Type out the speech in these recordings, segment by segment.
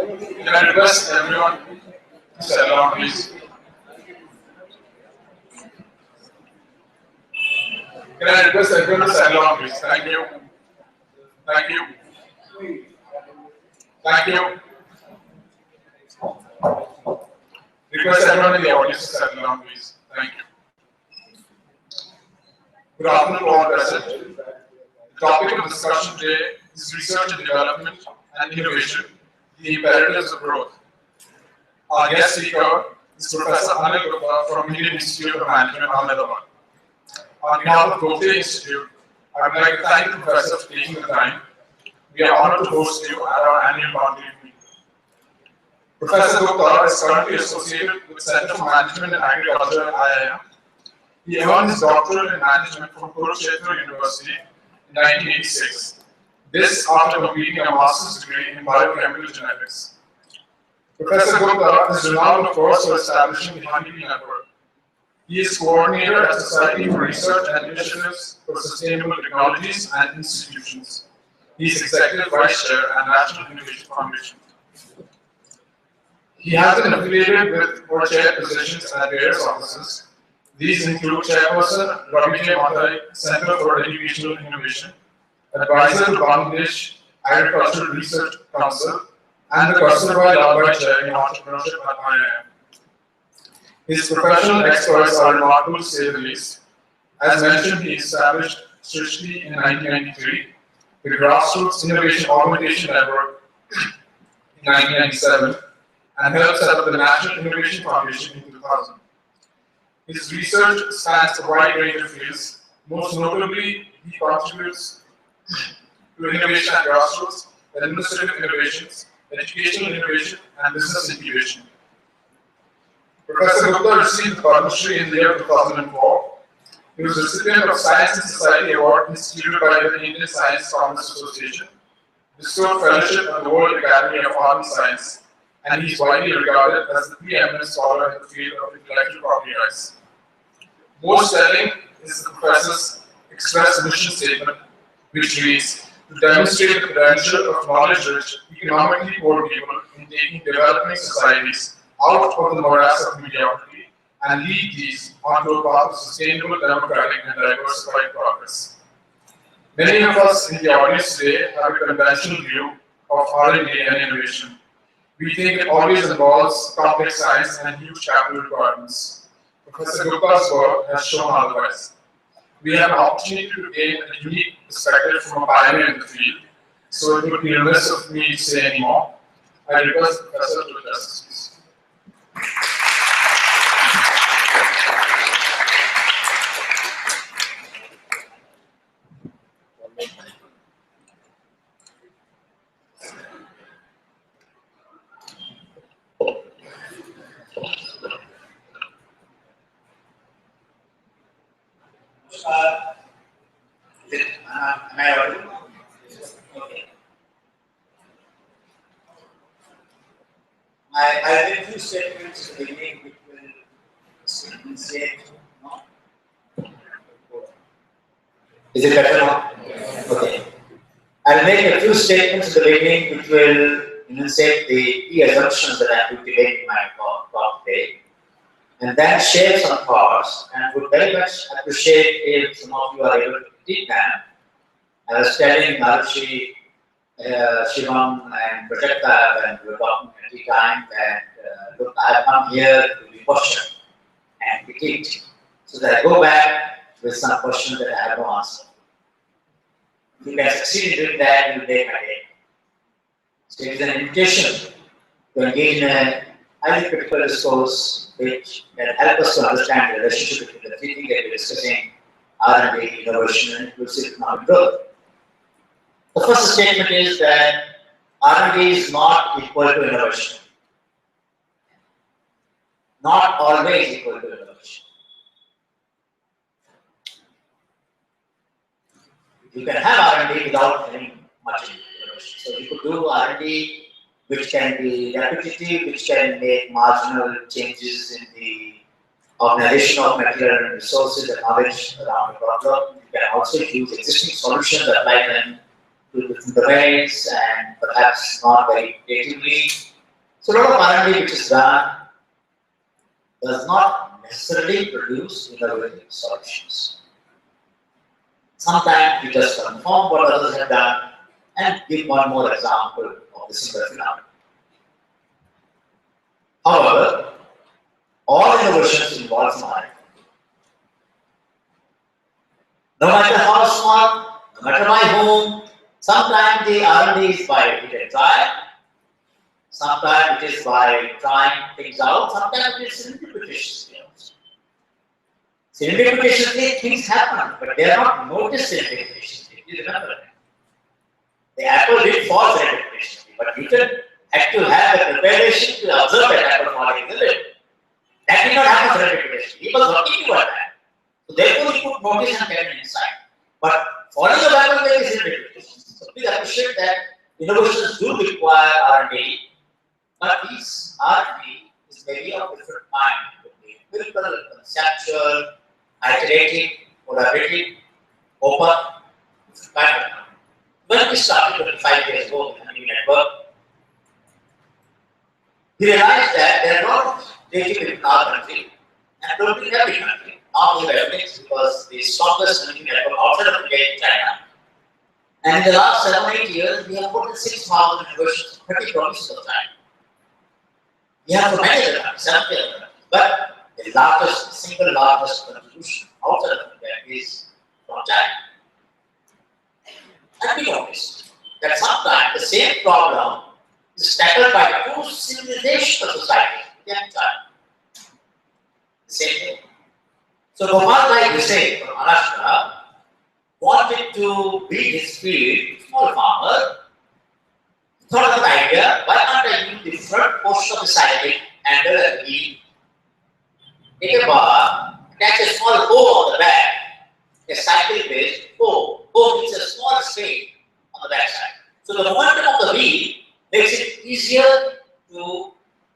Can I request everyone to settle down, please? Can I request everyone to settle down, please? Thank you. Thank you. Thank you. Request everyone in the audience to settle down, please. Thank you. Good afternoon to all present. The topic of discussion today is research and development and innovation, the imperatives of growth. Our guest speaker is Professor Anil Gupta from Indian Institute of Management, Ahmedabad. On behalf of Gupta Institute, I would like to thank the professor for taking the time. We are honored to host you at our annual Conclave meeting. Professor Gupta is currently associated with Center for Management and Agriculture at IIM. He earned his doctorate in management from Kurukshetra University in 1986. This after completing a master's degree in biochemical genetics. Professor Gupta is renowned, of course, for establishing the Honeybee Network. He is coordinator at Society for Research and Initiatives for Sustainable Technologies and Institutions. He is Executive Vice Chair and National Innovation Foundation. He has been affiliated with or chaired positions at various offices. These include Chairperson, Ravi J. Mathai, Center for Educational Innovation, Advisor to Bangladesh Agricultural Research Council, and the Kasturba Lalbhai Chair in Entrepreneurship at IIM. His professional exploits are remarkable to say the least. As mentioned, he established Srishti in 1993, the Grassroots Innovation Augmentation Network in 1997, and helped set up the National Innovation Foundation in 2000. His research spans a wide range of fields. Most notably, he contributes to innovation at grassroots, administrative innovations, educational innovation, and business incubation. Professor Gupta received the Padma Shri in the year 2004. He was recipient of Science and Society Award instituted by the Indian Science Congress Association, bestowed fellowship at the World Academy of Art and Science, and he is widely regarded as the preeminent scholar in the field of intellectual property rights. Most telling is the professor's express mission statement, which reads, to demonstrate the potential of knowledge-rich, economically poor people in taking developing societies out of the morass of mediocrity and lead these onto a path of sustainable, democratic, and diversified progress. Many of us in the audience today have a conventional view of R&D and innovation. We think it always involves complex science and huge capital requirements. Professor Gupta's work has shown otherwise. We have an opportunity to gain a unique perspective from a pioneer in the field, so it would be remiss of me to say any more. I request the professor to address us, please. Am I audible? Okay. I have a few statements in the beginning which will say, no? Is it better now? Okay. I'll make a few statements in the beginning which will enunciate the key assumptions that I am to make in my talk today, and then share some thoughts, and would very much appreciate if some of you are able to take them. I was telling Maharshi, Shivam and Prajakta, and we were talking at the time that look, I have come here to be questioned and critiqued, so that I go back with some questions that I have no answer. If you can succeed in doing that, you will make my day. So it is an invitation to engage in a highly critical discourse which can help us to understand the relationship between the three things that we are discussing: R&D, innovation, and inclusive economic growth. The first statement is that R&D is not equal to innovation. Not always equal to innovation. You can have R&D without having much innovation. So you could do R&D which can be repetitive, which can make marginal changes in the organization of material and resources and knowledge around the problem. You can also use existing solutions, apply them to different domains, and perhaps not very creatively, So a lot of R&D which is done does not necessarily produce innovative solutions. Sometimes we just confirm what others have done and give one more example of the similar phenomenon. However, all innovations involve money. No matter how small, no matter my home, sometimes the R&D is by hit and try, sometimes it is by trying things out, sometimes it is serendipitous. Serendipitously things happen, but they are not noticed serendipitously. You remember that. The apple did fall serendipitously, but Newton had to have the preparation to observe that apple falling in the lid. That did not happen serendipitously. He was working toward that. So therefore he could notice and get an insight. But falling of apple is serendipitous. So please appreciate that innovations do require R&D, but this R&D is maybe of different kind. It could be empirical, conceptual, iterative, collaborative, open, kind of. When we started 25 years ago with the Anil network, we realized that there are a lot of data people in our country and probably in every country, not only everything, because the strongest Anil network outside of India in China. And in the last 7-8 years, we have more than 6,000 innovations in 30 provinces of China. We have for many other countries, 70 other countries, but the largest, single largest contribution outside of India is from China. And we noticed that sometimes the same problem is tackled by two civilizational societies within China. The same thing. So Conclave'15 from Maharashtra wanted to build his field, small farmer, thought of an idea, why can't I use the front portion of the cycle handle and wheel, take a bar, attach a small hoe on the back, a cycle-based hoe. Hoe means a small spade on the back side. So the momentum of the wheel makes it easier to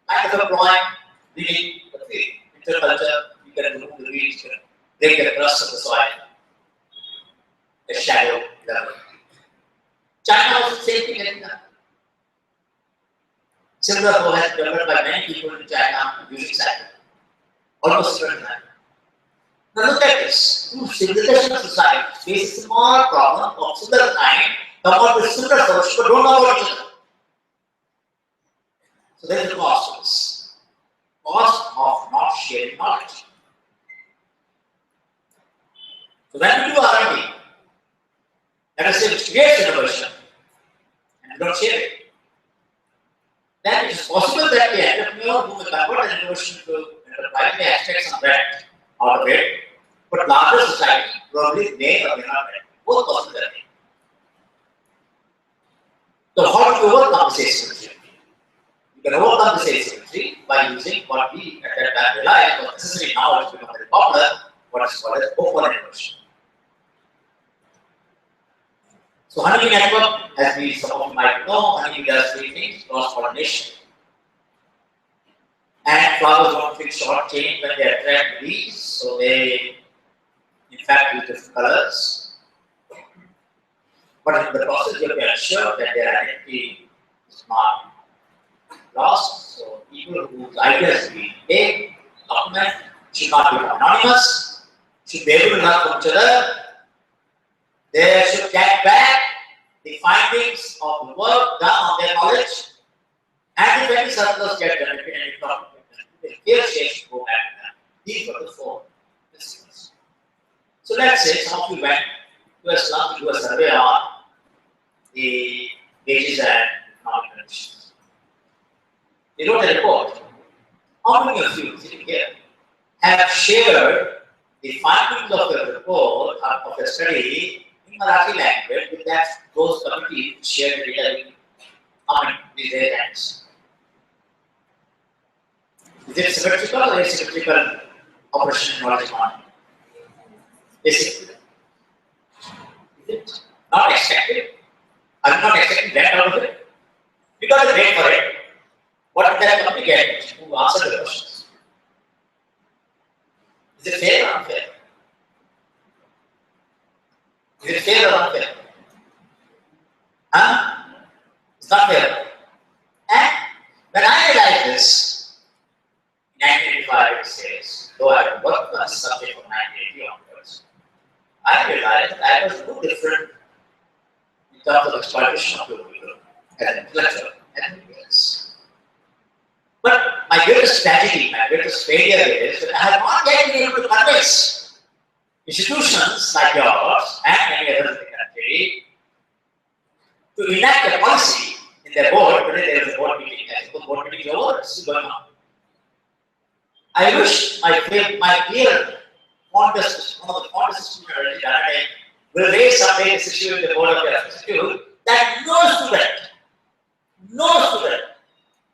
kind of apply wheeling the field. In agriculture, you can remove the weeds, break the crust of the soil, the shadow level. China also the same thing like that. Similar hoe has been developed by many people in China using cycle. Almost different time. Now look at this. Two civilization societies face a small problem of similar kind, come up with similar solutions, but don't know about each other. So there is a cost to this. Cost of not sharing knowledge. So when we do R&D, let us say which creates innovation, and we don't share it, then it is possible that the entrepreneur who will convert the innovation to enterprise may extract some rent out of it, but larger society probably may or may not rent. Both possible. So how do you overcome this asymmetry? You can overcome this asymmetry by using what we at that time realized was necessary. Now it's become very popular, what is called as open innovation. So Honey network, as we some of you might know, Honey does three things: cross-pollination. And flowers don't fix short chain when they attract bees, so they in fact use different colors. But in the process you have to ensure that their identity is not lost. So people whose ideas we take, document, should not be anonymous, should be able to learn from each other. They should get back the findings of the work done on their knowledge, and if any surplus get generated and if not, the clear share should go back to them. These were the four principles. So let's say some of you went to a slum to do a survey on the wages and economic conditions. They wrote a report. How many of you sitting here have shared the findings of the report of the study in Marathi language with that those committees share the data with their hands? Is it symmetrical or asymmetrical operation knowledge model? Basically. Is it not expected? Are you not expecting that out of it? We got a grade for it. What did that company get? Who answered the questions? Is it fair or unfair? Is it fair or unfair? Huh? It's not fair. And when I realized words. I realized that I was no different in terms of exploitation of people as an intellectual and anything else. But my greatest tragedy, my greatest failure is that I have not yet been able to convince institutions like yours and many others in the country to enact a policy in their board. Today there is a board meeting. I suppose board meeting is over, it's still going on. I wish my dear fondest, one of the fondest students that I will raise someday this issue in the board of the institute, that no student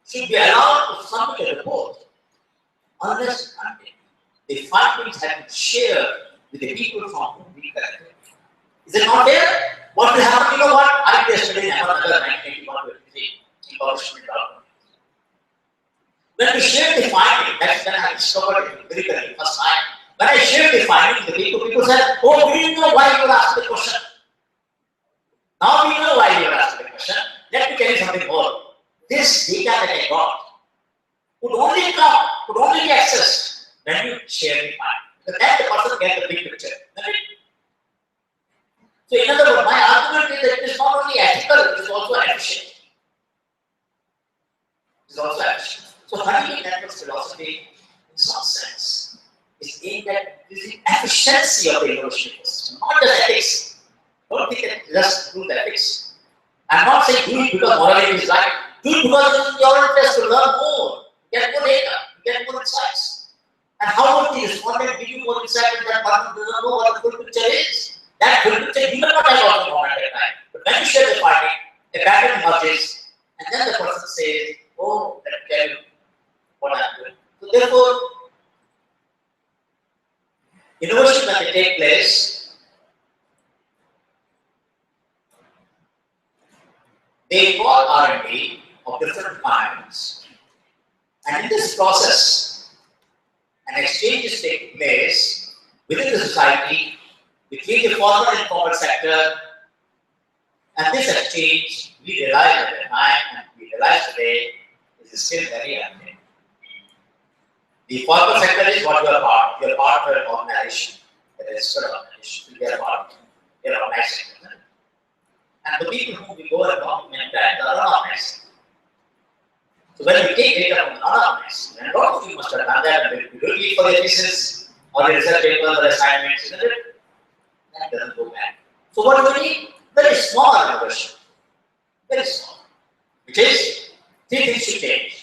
should be allowed to submit a report unless the findings have been shared with the people from whom we collected. Is it not there? What will happen? You know what? I did yesterday in another 1981-23 in publishment document. When we shared the finding, that's when I discovered it empirically first time. When I shared the finding with the people said, oh, we didn't know why you were asking the question. Now we know why you were asking the question. Let me tell you something more. This data that I got could only be accessed when you share the finding. Because then the person gets the big picture. So in other words, my argument is that it is not only ethical, it is also efficient. So Honey Network's philosophy, in some sense, is aimed at increasing efficiency of the innovation ecosystem, not just ethics. Don't think that just prove ethics. I'm not saying do it because morality is right. Do it because it is in your interest to learn more, get more data, get more insights. And how would the respondent give you more insight if that person doesn't know what the full picture is? That full picture you may not have also known at that time. But when you share the finding, a pattern emerges, and then the person says, oh, let me tell you what I'm doing. So therefore, innovation when they take place, they involve R&D of different kinds. And in this process, an exchange is taking place within the society, between the formal and informal sector, and this exchange, we realized at the time, and we realize today, is still very active. The formal sector is what you are part. You are part of an organization, a registered organization. You are part of an organization. And the people whom we go and document that are unorganized. So when we take data from the unorganized, and a lot of you must have done that, and we do it for the thesis or the research papers or assignments, isn't it? That doesn't go back. So what do we need? Very small innovation. Very small. Which is, three things should change.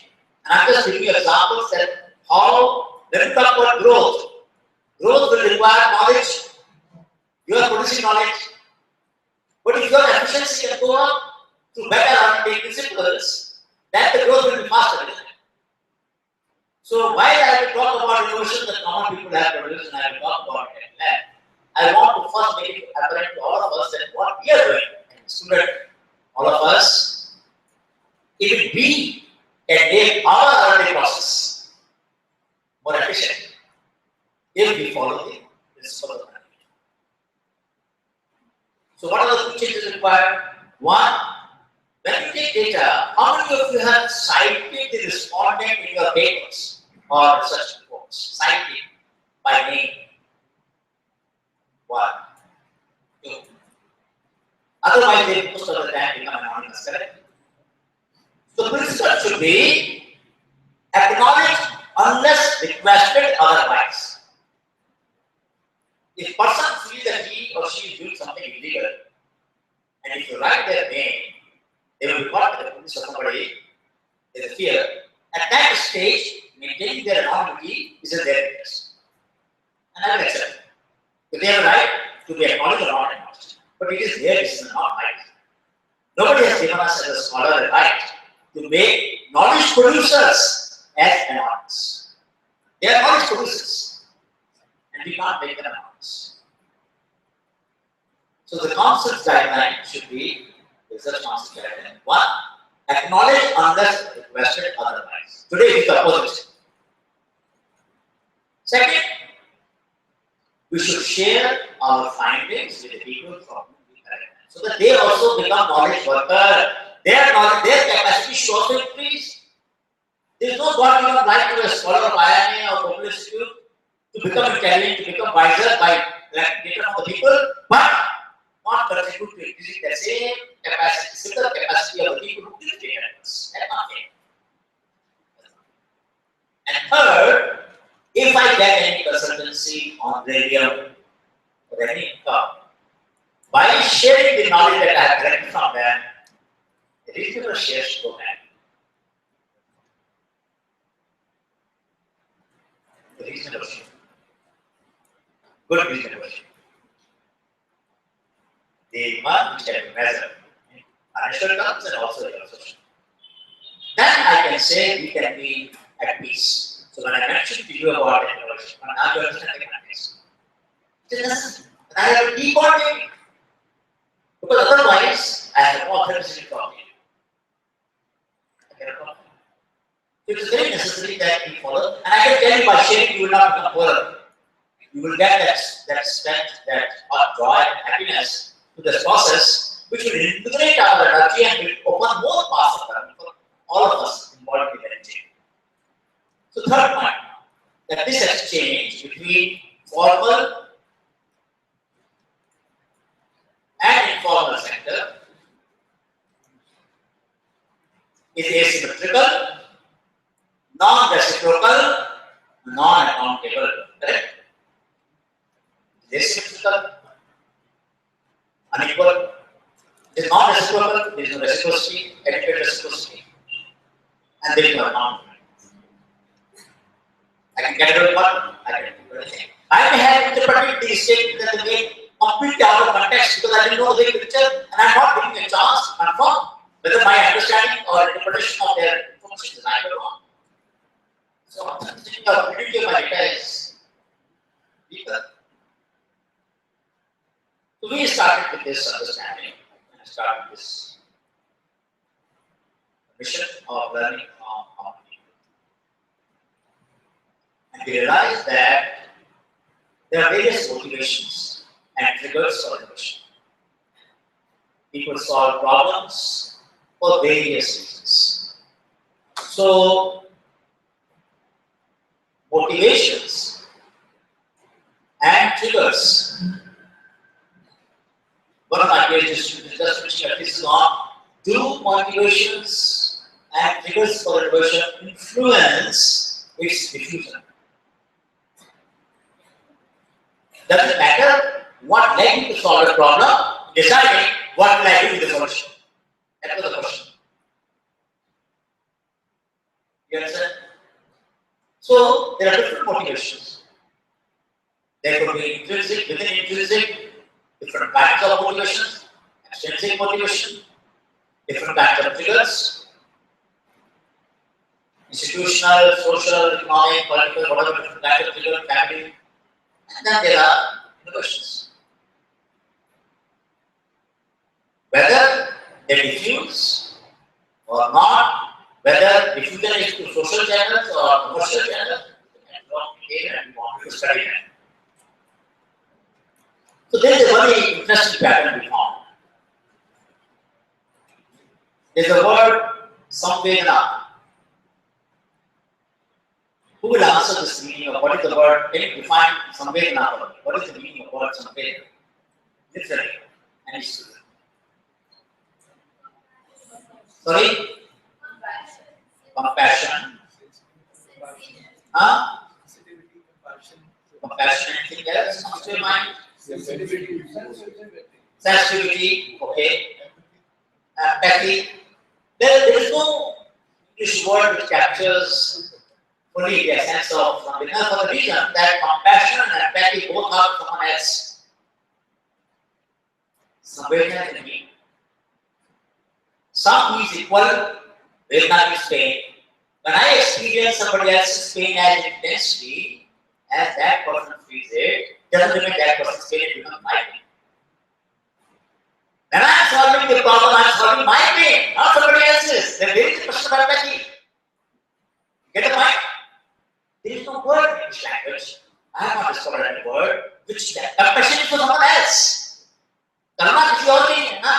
And I'm just giving you examples that how, when we talk about growth will require knowledge. You are producing knowledge. But if your efficiency can go up through better R&D principles, then the growth will be faster. So while I will talk about innovation that common people have produced, and I will talk about it in length, I want to first make it apparent to all of us that what we are doing, student, all of us, if we can make our R&D process more efficient, if we follow the principles of R&D. So what are the two changes required? One, when you take data, how many of you have cited the respondent in your papers or research reports? Cited by name. 1, 2. Otherwise, they most of the time become anonymous, correct? So the principle should be acknowledged unless requested otherwise. If person feels that he or she is doing something illegal, and if you write their name, they will report to the police or somebody. There is fear. At that stage, maintaining their anonymity is in their interest. And I will accept it. So they have a right to be acknowledged or not acknowledged. But it is their decision, not mine. Nobody has given us as a scholar the right to make knowledge producers as anonymous. They are knowledge producers. And we can't make them anonymous. So the concept guideline should be research concept guideline. 1, acknowledge unless requested otherwise. Today it is the opposite. Second, we should share our findings with the people from whom we collect, so that they also become knowledge workers. Their knowledge, their capacity should also increase. There is no God given right to a scholar, pioneer, or popular institute to become intelligent, to become wiser by collect data from the people, but not contribute to increasing the same capacity, similar capacity of the people who give data to us. That's not fair. And third, if I get any consultancy on radium or any income, by sharing the knowledge that I have collected from them, the reasonable shares should go back. The reasonable share. Good reasonable share. The one which can be measured in financial terms and also in social. Then I can say we can be at peace. So when I mentioned to you about entrepreneurship, now you understand the context. It is necessary. And I have to keep on doing it. Because otherwise, I have no authenticity from you. I cannot follow. It is very necessary that we follow. And I can tell you by sharing, you will not become poorer. You will get that strength, that joy and happiness to this process, which will invigorate our energy and will open more paths of learning for all of us involved in the exchange. So third point, that this exchange between formal and informal sector is asymmetrical, non-reciprocal, non-accountable. Correct? It is asymmetrical, unequal. It is non-reciprocal, there is no reciprocity, adequate reciprocity, and there is no accountability. I can get rid of one, I can do anything. I may have interpreted these statements that they make completely out of context because I didn't know the big picture and I'm not giving a chance to confirm whether my understanding or interpretation of their information is right or wrong. So, authenticity or validity of my data is deeper. So, we started with this understanding and started this mission of learning from people. And we realized that there are various motivations and triggers for innovation. People solve problems for various reasons. So, motivations and triggers. One of my PhD students just finishing a thesis on, do motivations and triggers for innovation influence its diffusion? Does it matter what led you to solve a problem, deciding what will I do with the solution? That was the question. You understand? So, there are different motivations. There could be intrinsic, within intrinsic, different kinds of motivations, extrinsic motivation, different kinds of triggers, institutional, social, economic, political, whatever different kinds of trigger, family. And then there are innovations. Whether they diffuse or not, whether diffusion is to social channels or commercial channels, and we want to study that. So there is a very interesting pattern we found. There is a word samvedana. Who will answer this meaning of what is the word? Can you define samvedana for me? What is the meaning of the word samvedana? Literally, any student. Sorry? Compassion. Huh? Compassion, anything else comes to your mind? Sensitivity, okay. Empathy. There is no English word which captures fully the essence of something else for the reason that compassion and empathy both are someone else. Samvedana in me. Some is equal, Vedana is pain. When I experience somebody else's pain as intensely as that person feels it, doesn't mean that person's pain becomes my pain. When I am solving the problem, I am solving my pain, not somebody else's. Then there is a question of empathy. Get the point? There is no word in English language. I have not discovered any word which compassion is for someone else. Karma is your thing, na?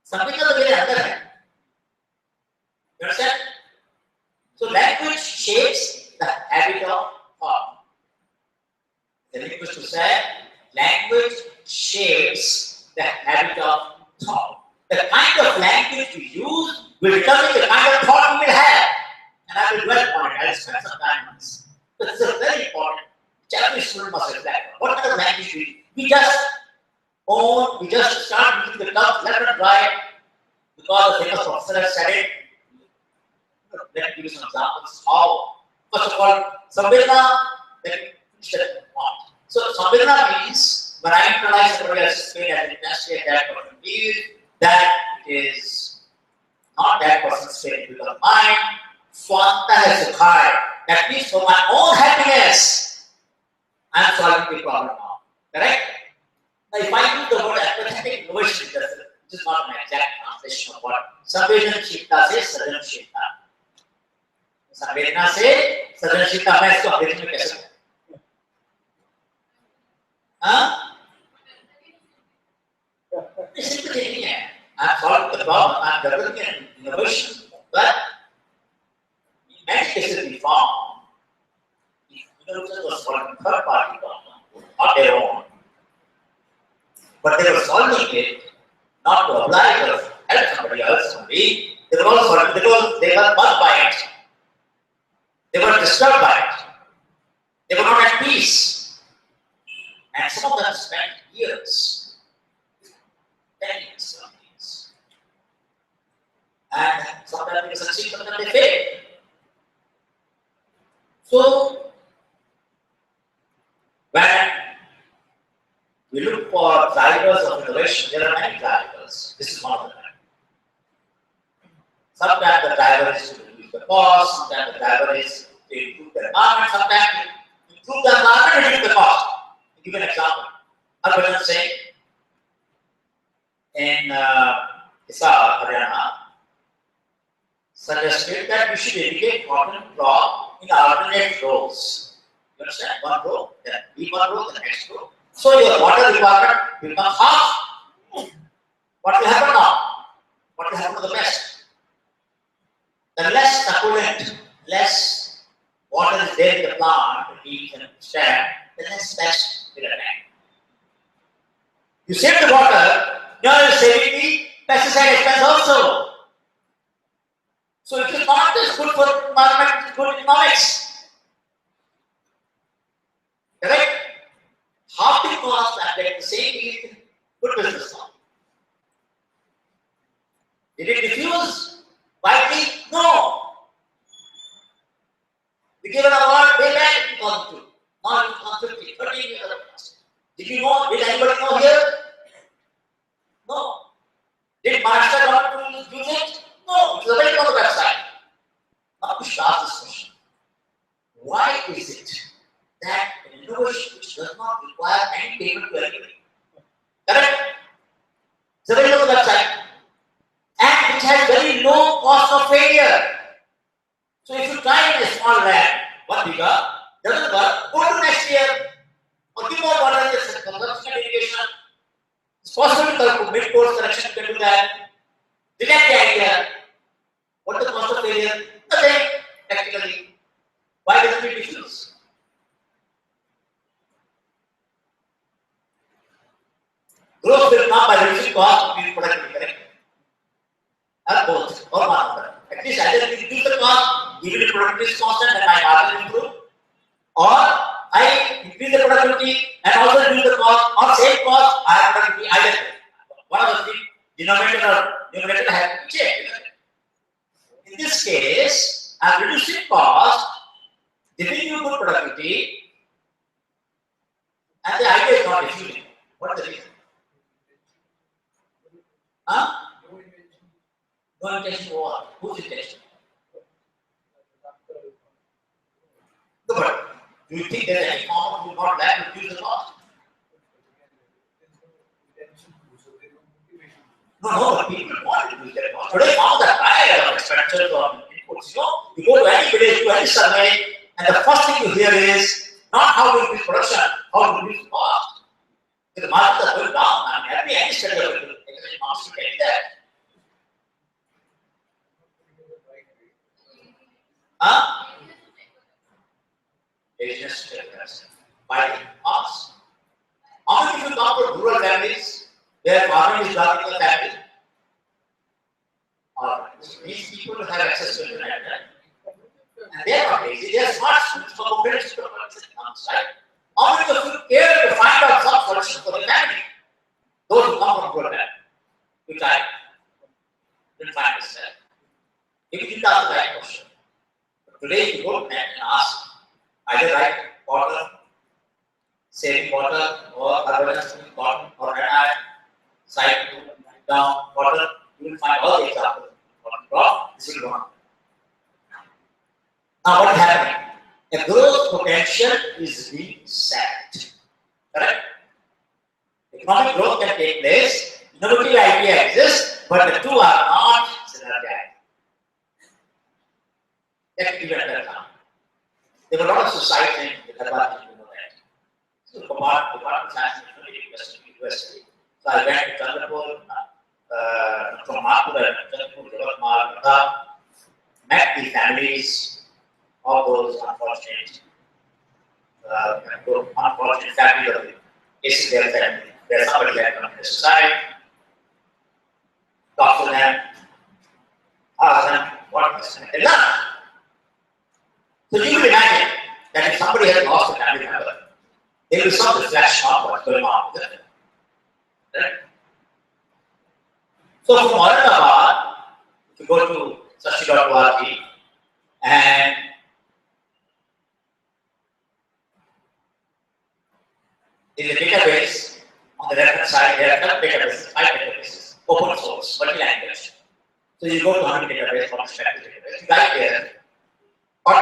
Something else is there. You understand? So language shapes the habit of thought. The linguist who said, the habit of thought. The kind of language we use will determine the kind of thought we will have. And I will dwell on it. I will spend some time on this. But this is very important. Every student must reflect on what kind of language we just start using the terms left and right because the famous professor has said it. Let me give you some examples. How? First of all, Samvedana, let me finish that point. So, Samvedana means when I internalize somebody else's pain as intensely as that person feels, that it is not that person's pain because mine. Swanta has occurred. That means for my own happiness, I am solving the problem now. Correct? Now, if I use the word empathetic innovation, which is not an exact translation of what Samvedana says, Sadanshita. संवेदना से सृजनशीलता में इसको अंग्रेजी में कैसे simple नहीं है I'm solving the problem, I'm developing an innovation, but in many cases we found innovators were solving third party problem, not their own, but they were solving it not to oblige or help somebody else only, they were also solving because they were bugged by it. They were disturbed by it. They were not at peace. And some of them spent years, 10 years, some years. And sometimes they succeed, sometimes they fail. So, when we look for drivers of innovation, there are many drivers. This is one of them. Sometimes the driver is to reduce the cost, sometimes the driver is to improve the environment, sometimes to improve the environment and reduce the cost. I'll give you an example. Harbhajan Singh in Hisar, Haryana, suggested that we should educate cotton crop in alternate rows. You understand? One row, then leave one row, the next row. So your water requirement becomes half. What will happen now? What will happen to the best? The less succulent, less water is there in the plant to eat and stand, the less pest will attack. You save the water, now you're saving the pesticide expense also. So it is not just good for the environment, it's good economics. Correct? Half the cost and get the same yield, good business now. Did it diffuse widely? No. We gave an award way back in 2002. Now in 2050, 13 years past. Did you know? Did anybody know here? No. Did Maharashtra government use it? No. It was available on the website. Now we should ask this question. Why is it that an innovation which does not require any payment to anybody? Correct? It's available on the website. And which has very low cost of failure. So if you try in a small lab, 1 bigger, doesn't work, go to next year, or give more water in this consumption irrigation. It's possible to mid-course correction, you can do that. Reject the idea. What is the cost of failure? Nothing, practically. Why doesn't it diffuse? Growth will come by reducing cost of productivity, correct? Or both, or one of them. At least either we reduce the cost, even if productivity is constant and my margin improve, or I increase the productivity and also reduce the cost, or same cost, I have productivity either. One of the three, denominator or numerator has to be changed. In this case, I am reducing cost, giving you good productivity, and the idea is not diffusing. What is the reason? Huh? No intention over. Whose intention? No, but do you think there is any form who not like to reduce the cost? No, but people want to reduce their cost. Today, all the higher expenditures on inputs, you go to any village, to any survey, and the first thing you hear is not how to increase production, how to reduce cost. The margins are going down. I'm happy any study of it. Economics to get that. Huh? Business by us. How many people come from rural families where farming is not in the family. These people have access to internet, right? And they are not lazy, they are smart students for competitive problems, right? How many of you care to find out some solution for the family? Those who come from good family. You try. Didn't find this there. If you didn't ask the right question. But today you go and ask either right water, saving water, or urbanizing cotton, or side down water, you will find all the examples. This will go on. Now what is happening? The growth potential is being set. Correct? Economic growth can take place, innovative idea exists, but the two are not synergized. Let me give you another example. There were a lot of suicides in Hyderabad, you know that. So Department of Science and University. So I went to Chandrapur, from Mathura, Chandrapur, Jagatmal, met the families of those unfortunate families of the cases their family, where somebody had committed suicide, talk to them, ask them what was they learned. So you can imagine that if somebody has lost a family member, there will be some reflection on what's going on with them. Right? So from Aurangabad, if you go to sashi.org and in the database on the left hand side, there are 5 databases, open source, multi-language. So you go to 100 database, from perspective database, you type there, or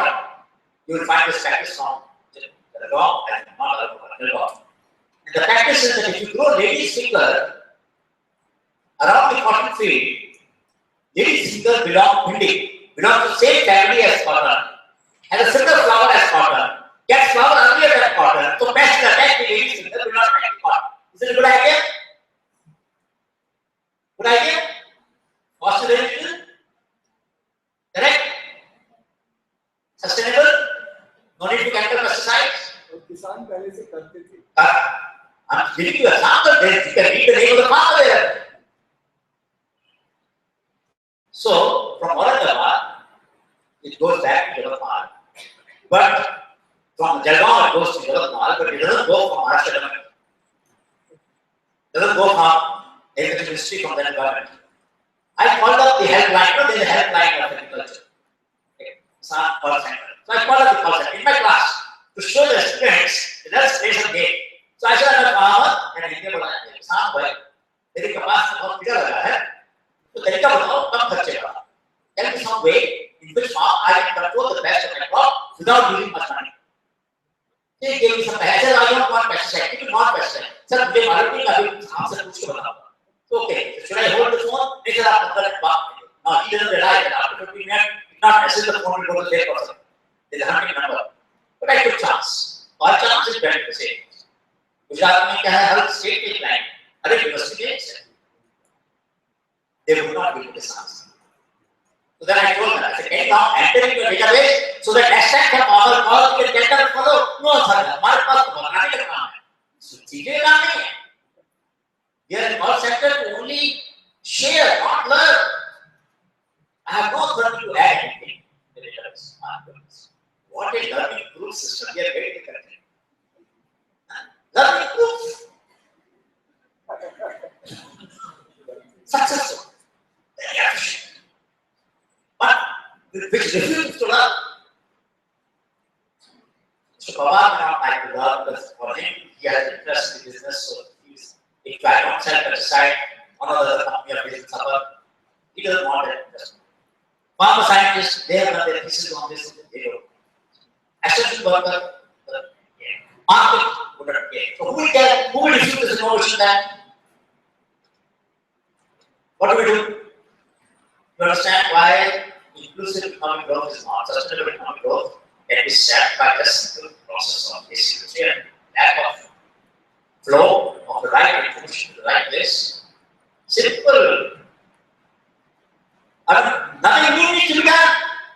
you will find this practice from the law and not the law. And the practice is that if you grow lady's finger around the cotton field, lady's finger belongs to the same family as cotton, has a similar flower as cotton, gets flower earlier than cotton, so best attack the lady's finger will not attack cotton. Is it a good idea? Good idea? Possible? Correct? Sustainable? No need to chemical pesticides? किसान पहले से करते थे. I'm giving you an example. You can read the name of the farmer there. So, from Aurangabad, it goes back to Jagatmal. But from Jalgaon, it goes to Jagatmal, but it doesn't go from Maharashtra. It doesn't go from Agriculture Ministry, from the government. I called up the helpline. You know, there is a helpline of agriculture. Call center. So I called up the call center in my class to show the students that let's play some game. So I said, I'm a farmer and I think about it. Kisan boy, मेरे कपास बहुत कीड़ा लगा है, तो तरीका बताओ कम खर्चे का. Tell me some way in which farm I can control the best of my crop without using much money. They gave me some answers. I don't want pesticide. You don't want pesticide. Sir, मुझे मालूम नहीं अभी आपसे पूछ के बताऊंगा. So okay, so should I hold the phone? नहीं sir आप अंदर बात. Now he doesn't realize that after 15 minutes, not necessarily the phone will go to the same person. There's a hunting number. But I took chance. Our chance is 20%. Gujarat में क्या है हर state के client हर एक university के हैं they would not give this so then I told them I said can you now enter into your database so that next time जब order call you can get that follow no sir हमारे पास तो बनाने का काम है सीधे काम नहीं है we are in call center to only share not learn I have no authority to add anything to the database what a learning group system we are very different. Learning groups. Successful. Very efficient. But which refuses to learn. Mr. Pawar may not like to learn because for him, he has interest in business, so if I don't sell pesticide, another company of business suffer, he doesn't want that investment. Pharma scientists, they have done their thesis on this, they don't. Assistant worker, market would not get. So who will issue this innovation then? What do we do? You understand why inclusive economic growth is not sustainable economic growth can be set by just the process of distribution, lack of flow of the right information to the right place. Simple. Nothing new needs to be done.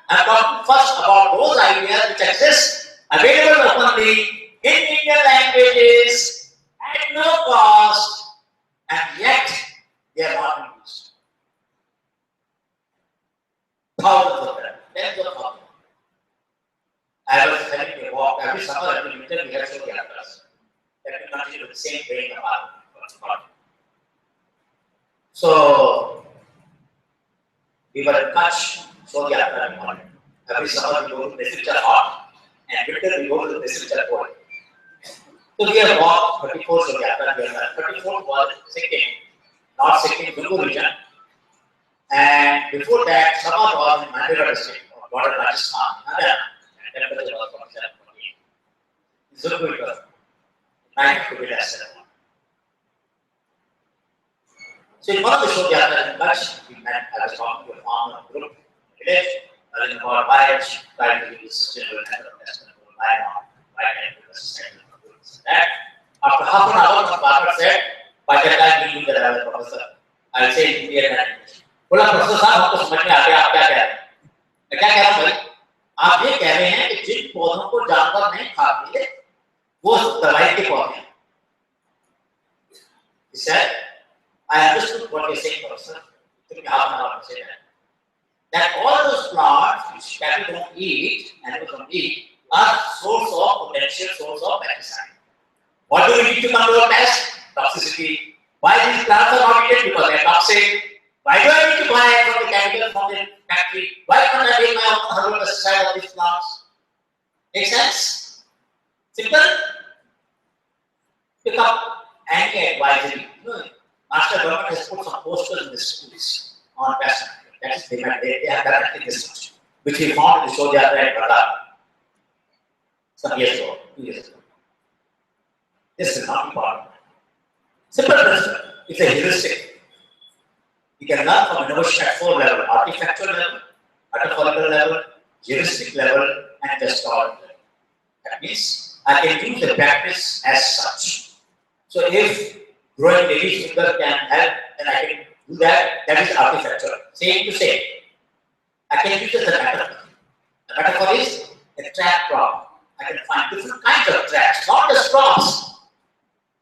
I'm talking first about those ideas which exist available openly in Indian languages at no cost and yet they are not used. Thousands of them, tens of thousands. I was having a walk every summer, every winter, we had so yattras. That we continue with the same way in the park. So, we were in touch, so yatra we wanted. Every summer we go to the Messenger hot, and winter we go to the Messenger cold. So we have walked 34 so yatra, 34 was Sikkim, North Sikkim, Guru region. And before that, summer was in Mandira district, or border Rajasthan, and temperature was 47, 48. Zulu it was 9 to be less than 1. So in one of the show yatras in Kutch, we met, I was talking to a farmer group in the village, learning about marriage, trying to do sustainable method of investment for livestock, right, and sustainable goods. That after half an hour, the farmer said, by the time we knew that I was a professor, I will say in Indian language. बोला professor साहब हमको समझ में आ गया आप क्या कह रहे हैं मैं क्या कह रहा हूं भाई आप ये कह रहे हैं कि जिन पौधों को जानवर नहीं खाते वो दवाई के पौधे हैं he said I understood what you're saying professor took me half an hour to say that all those plants which cattle don't eat and don't eat are source of potential source of pesticide. What do we need to control pest? Toxicity. Why these plants are not eaten? Because they are toxic. Why do I need to buy from the chemical from the factory? Why can't I make my own herbal pesticide of these plants? Make sense? Simple? Pick up anti-advisory. Master government has put some posters in the schools on pest control. That is, they have done actually this much, which we found in the Shodhyatra at Radha some years ago, 2 years ago. This is not important. Simple principle. It's a heuristic. You can learn from innovation at 4 levels: artifactual level, metaphorical level, heuristic level, and historical level. That means I can use the practice as such. So if growing lady finger can help, then I can do that. That is artifactual. Same to say. I can use it as a metaphor. The metaphor is a trap problem. I can find different kinds of traps, not just crops.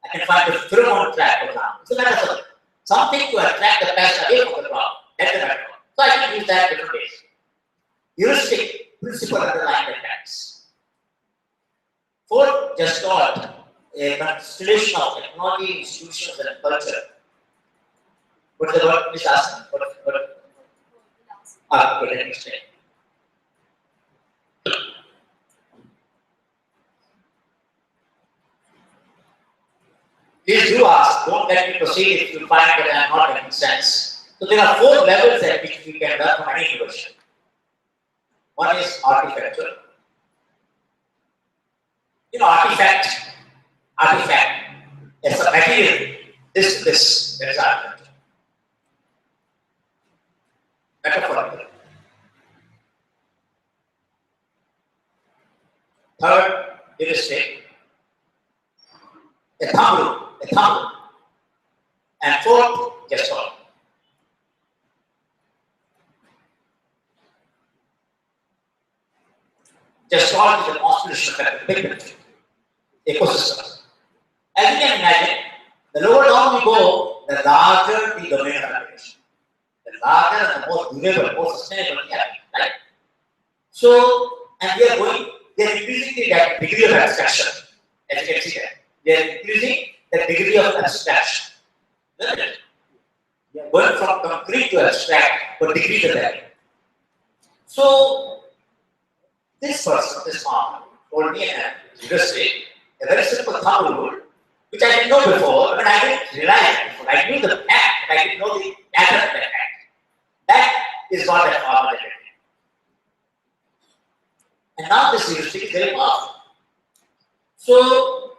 I can find a pheromone trap, for example. It's a metaphor. Something to attract the pest away from the crop. That's the metaphor. So I can use that different ways. Heuristic principle underlying the attacks. Fourth, just called a constellation of technology, institutions, and culture. What's the word? Please ask me. Okay, let me explain. Please do ask. Don't let me proceed if you find that I am not making sense. So there are 4 levels at which we can learn from any innovation. One is artifactual. Artifact. It's a material. This, that is artifact. Metaphorical. Third, heuristic. A thumb rule. And fourth, just all. Just all is an oscillation effect, big benefit. Ecosystem. As you can imagine, the lower down we go, the larger the domain of application. The larger and the more durable, more sustainable the application, right? So, and we are increasing the degree of abstraction, as you can see there. They are increasing the degree of abstraction. Isn't it? We are going from concrete to abstract, but degree to that. So, this person, this farmer, told me a very simple thumb rule, which I didn't know before, but I didn't realize it before. I knew the fact, but I didn't know the pattern of the fact. That is what that farmer did. And now this heuristic is very powerful. So,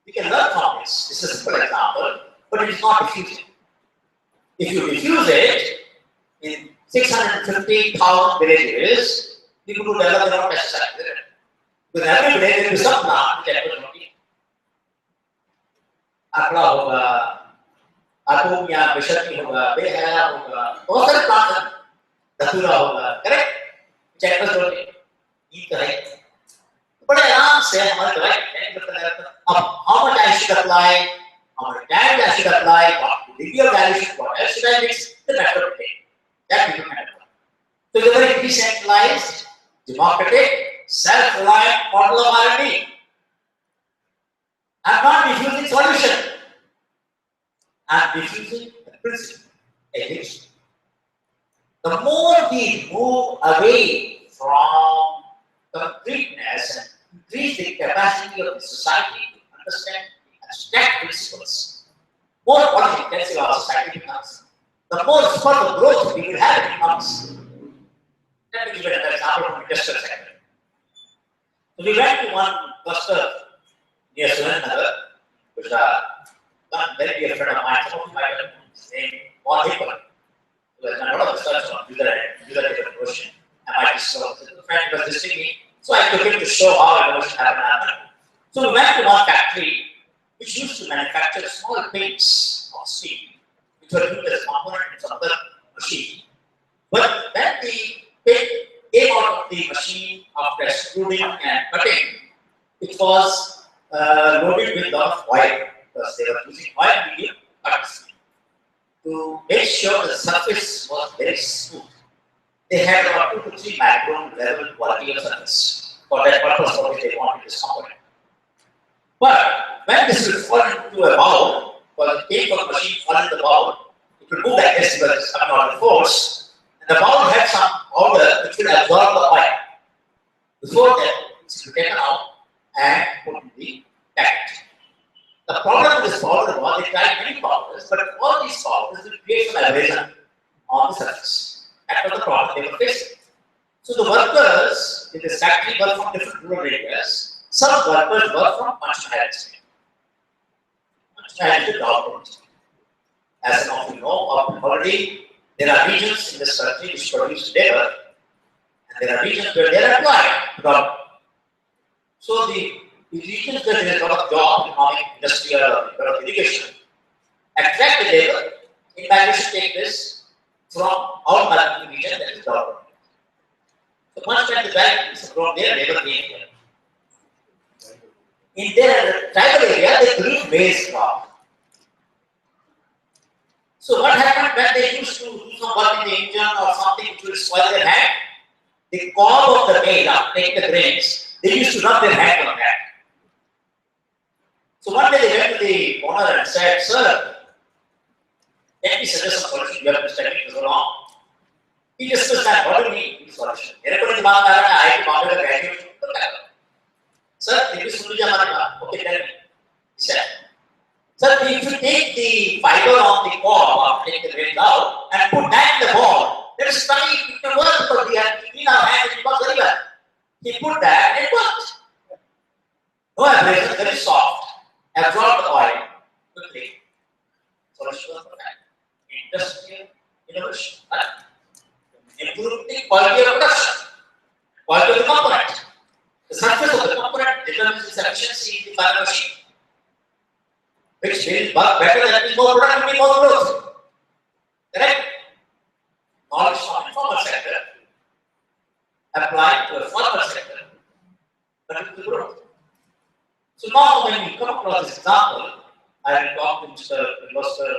we can learn from this. This is a simple example, but it is not diffusing. If you diffuse it in 650,000 villages, people will develop their own pesticide. Because every village there will be some plant which animals don't eat. Akla hoga, atumya, bishati hoga, behaya hoga, बहुत सारे plants हैं. Datura hoga, correct? Which animals don't eat, correct? बड़े आराम से हमारे दवाई अब how much I should apply, how much time I should apply, what degree of dilution, what else should I mix the method play? That people can do. So it's a very decentralized, democratic, self-reliant model of R&D. I'm not diffusing solution. I'm diffusing the principle. Ethics. The more we move away from concreteness and increase the capacity of the society to understand abstract principles, more policy intensive our society becomes. The more further growth we will have in economics. Let me give you an example from the industrial sector. So we went to one cluster near Surendra, which is one very dear friend of mine. Some of you might have his name, Paul Hipper. So there's a lot of research on user-data evolution. MIT so the friend was visiting me, so I took him to show how evolution happened. So we went to one factory which used to manufacture small paints of steel, which were used as component in some other machine. But when the paint came out of the machine after extruding and cutting, it was loaded with a lot of oil because they were using oil medium cuts. To make sure the surface was very smooth, they had about 2 to 3 micron level quality of surface for that purpose for which they wanted this component. But when this will fall into a bowl, for the tape of the machine fall into the bowl, it will move like this because it's coming out of force, and the bowl had some powder which will absorb the oil. Before that, it will be taken out and put in the packet. The problem with this powder was they tried many powders, but all these powders will create some abrasion on the surface. That was the problem they were facing. So the workers in this factory were from different rural areas. Some workers were from much higher state. Much higher state development. As you know, already there are regions in this country which produce labor, and there are regions where they are employed. So the regions where there is a lot of job, economic, industrial, or irrigation, attract the labor. In migration take place from outmarket region that is developed. So once when the values from their labor came here. In their tribal area, they grew maize crop. So what happened when they used to do some work in the engine or something which would spoil their hand? The cob of the maize, take the grains, they used to rub their hand on that. So one day they went to the owner and said, "Sir, can we suggest a solution? You have been studying for so long." He discussed that. What do you mean solution? Sir, if you okay, tell me. He said, "Sir, if you take the fiber on the cob, take the grains out, and put that in the ball, let us study it can work because we have to clean our hands and it works very well." He put that and it worked. No abrasion, very soft. Absorb the oil quickly. Solution was perfect. Industrial innovation. Right? Improve the quality of production, quality of the component. The surface of the component determines its efficiency in the final machine, which will work better than the more productivity, more growth. Correct? Knowledge from informal sector applied to a formal sector, but it will grow. So now when we come across this example, I will talk to Mr. Investor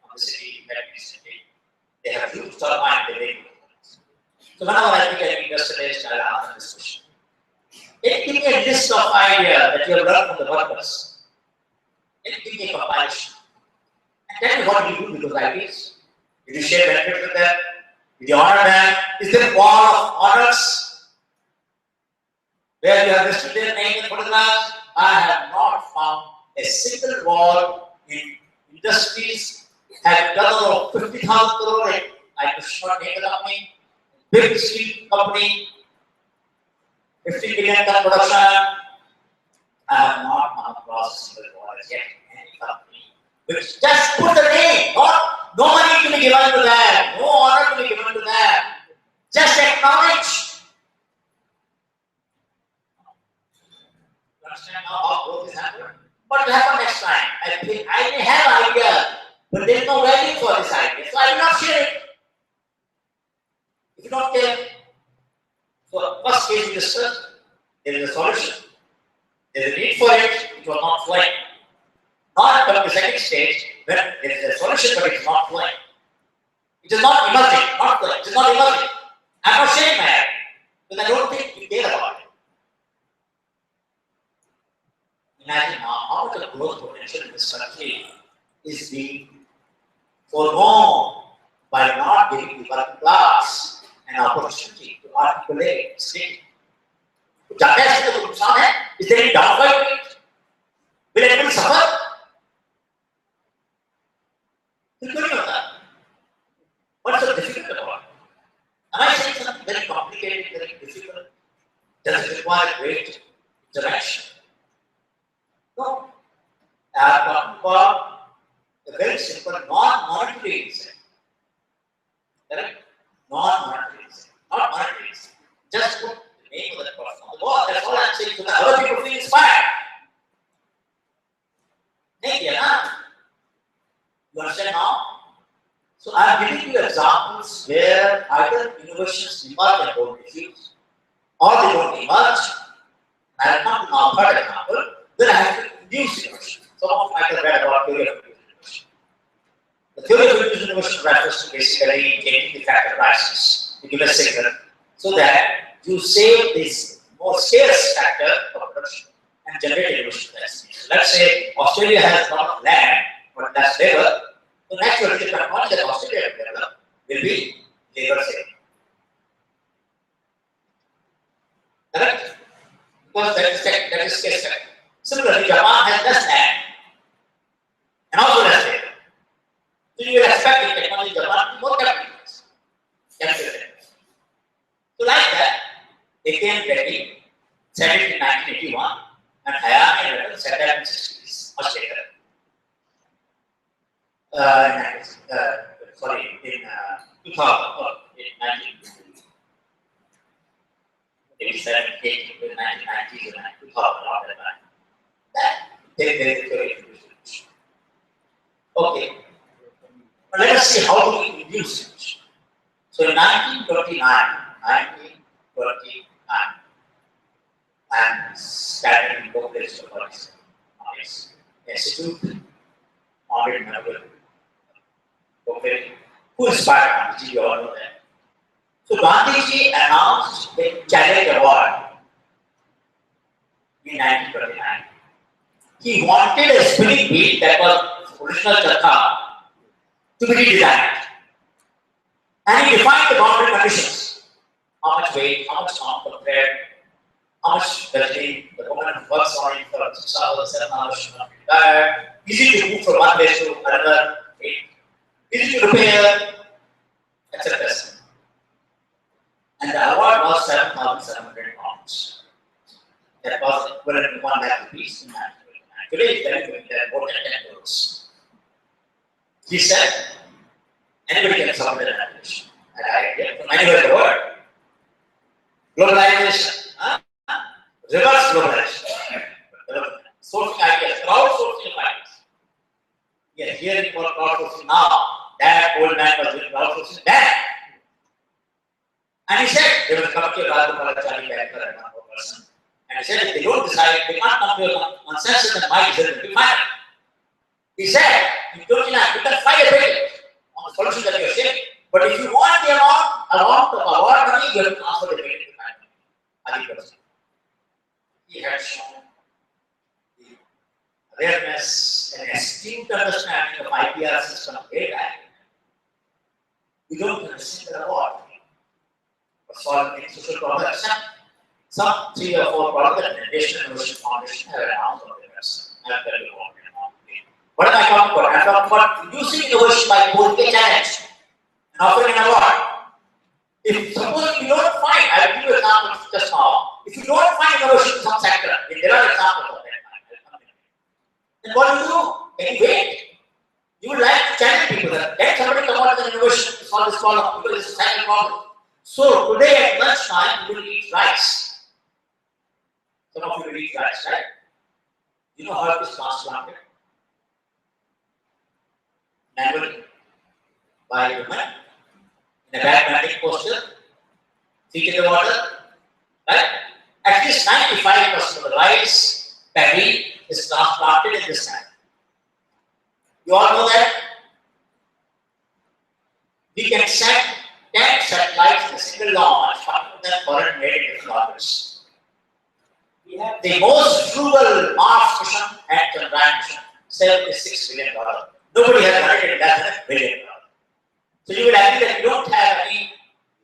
of the city, they have huge turbine delivery. So whenever I think I meet industrialists, I will ask this question. Give me a list of ideas that you have learned from the workers. Give me a compilation. And tell me what you do with those ideas. Did you share benefits with them? Did you honor them? Is there a wall of honors where you have listed their name and photographs? I have not found a single wall in industries have turnover of 50,000 crore. I could not name the company. Big steel company, 50 billion ton production. I have not come across a single wall as yet in any company which just put the name, no money to be given to them, no honor to be given to them. Just acknowledge. Understand now how growth is happening? What will happen next time? I think I may have ideas, but there is no value for this idea, so I will not share it. If you don't care, so first case we discussed, there is a solution. There is a need for it, it was not flying. not come to the second stage when there is a solution but it is not flowing. It is not emerging, not flowing. It is not emerging. I am not shaking my head because I don't think you care about it. Imagine now how much of growth potential in this country is being foregone by not giving the working class an opportunity to articulate, speak. Is there any downside to it? Will anyone suffer? What's so difficult about it? Am I saying something very complicated, very difficult? Does it require great interaction? No. I am talking about a very simple non-monetary insight. Correct? Non-monetary insight. Not monetary insight. Just put the name of that person on the wall. That's all I'm saying so that other people feel inspired. You understand now? So I am giving you examples where either innovations emerge and don't diffuse, or they don't emerge. I will come to now third example, then I have to induce innovation. Some of you might have read about theory of induced innovation. The theory of induced innovation refers to basically taking the factor prices to give a signal so that you save this more scarce factor of production and generate innovation capacity. So let's say Australia has a lot of land but less labor. So naturally, the technology that Australia will develop will be labor saving. Correct? Because that is case factor. Similarly, Japan has less land and also less labor. So you will expect the technology in Japan to be more capital-intensive. So like that, they came ready, said it in 1981, and Hayami and said that in 60s, much later. In 2000, or in 1987, 1990s, and 2000, all that time. That there is a theory of induced. Okay. Now let us see how do we induce it. So in 1929, I am starting in co-place of policy. Institute founded in Melbourne. Okay. Who inspired Gandhiji? You all know that. So Gandhiji announced the Challenge Award in 1929. He wanted a spinning wheel that was original Chatha to be redesigned. And he defined the boundary conditions. How much weight, how much count per thread, how much does the woman who works on it for 6 hours, 7 hours should not be tired. Easy to move from one place to another, easy to repair, etc. And the award was 7,700 pounds. That was equivalent to 1 lakh rupees in 1929. Today it's very good, more than 10 crores. He said, anybody can submit an application. And I get from anywhere in the world. Globalization, reverse globalization. Sourcing ideas, crowdsourcing ideas. We are hearing about crowdsourcing now. That old man was doing crowdsourcing then. And he said, they will come to a Rajapalachari banker and one more person. And he said, if they don't decide, they can't come to a consensus, then my decision will be final. He said, in 29, you can fight a patent on the solution that you are saying. But if you want the amount of award money, you have to transfer the patent to my person. He had shown the awareness and esteemed understanding of IPR system way back. We don't understand the award for solving social problems. Some 3 or 4 products that the National Innovation Foundation have announced on their website. I'll tell you what. What am I talking about? I'm talking about using innovation by posing a challenge and offering an award. If suppose you don't find, I will give you examples just now. If you don't find innovation in some sector, if there are examples of that, then what do? Can you wait? You would like to challenge people that let somebody come out with an innovation to solve this problem because it's a societal problem. So today at lunchtime you will eat rice. Some of you will eat rice, right? You know how it is transplanted? Manually by a woman in a diagnostic posture, feet in the water, right? At least 95% of the rice paddy is transplanted in this time. You all know that? We can send 10 satellites in a single launch, half of them foreign made in different orbits. We have the most frugal Mars mission and Chandrayaan mission, $76 billion. Nobody has done it in less than $1 billion. So you will agree that you don't have any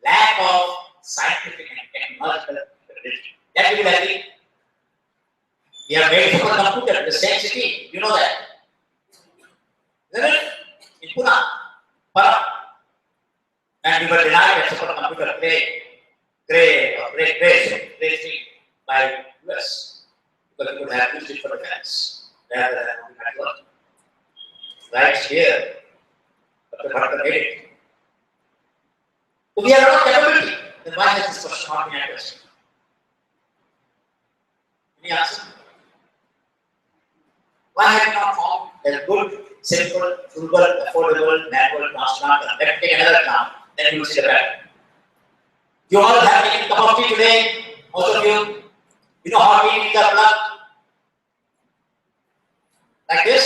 lack of scientific and technological ability. That you will agree. We have made a supercomputer in the same city. You know that. Isn't it? In Pune, Param. And we were denied a supercomputer grade 3 by US because we could have used it for defense rather than moving network. Right here, but the doctor made it. So we have no capability. Then why has this question not been addressed? Any answer? Why have you not found a good, simple, frugal, affordable, manual transplant? Let me take another example. Then you will see the pattern. You all have taken a cup of tea today, most of you. You know how tea is blood? Like this?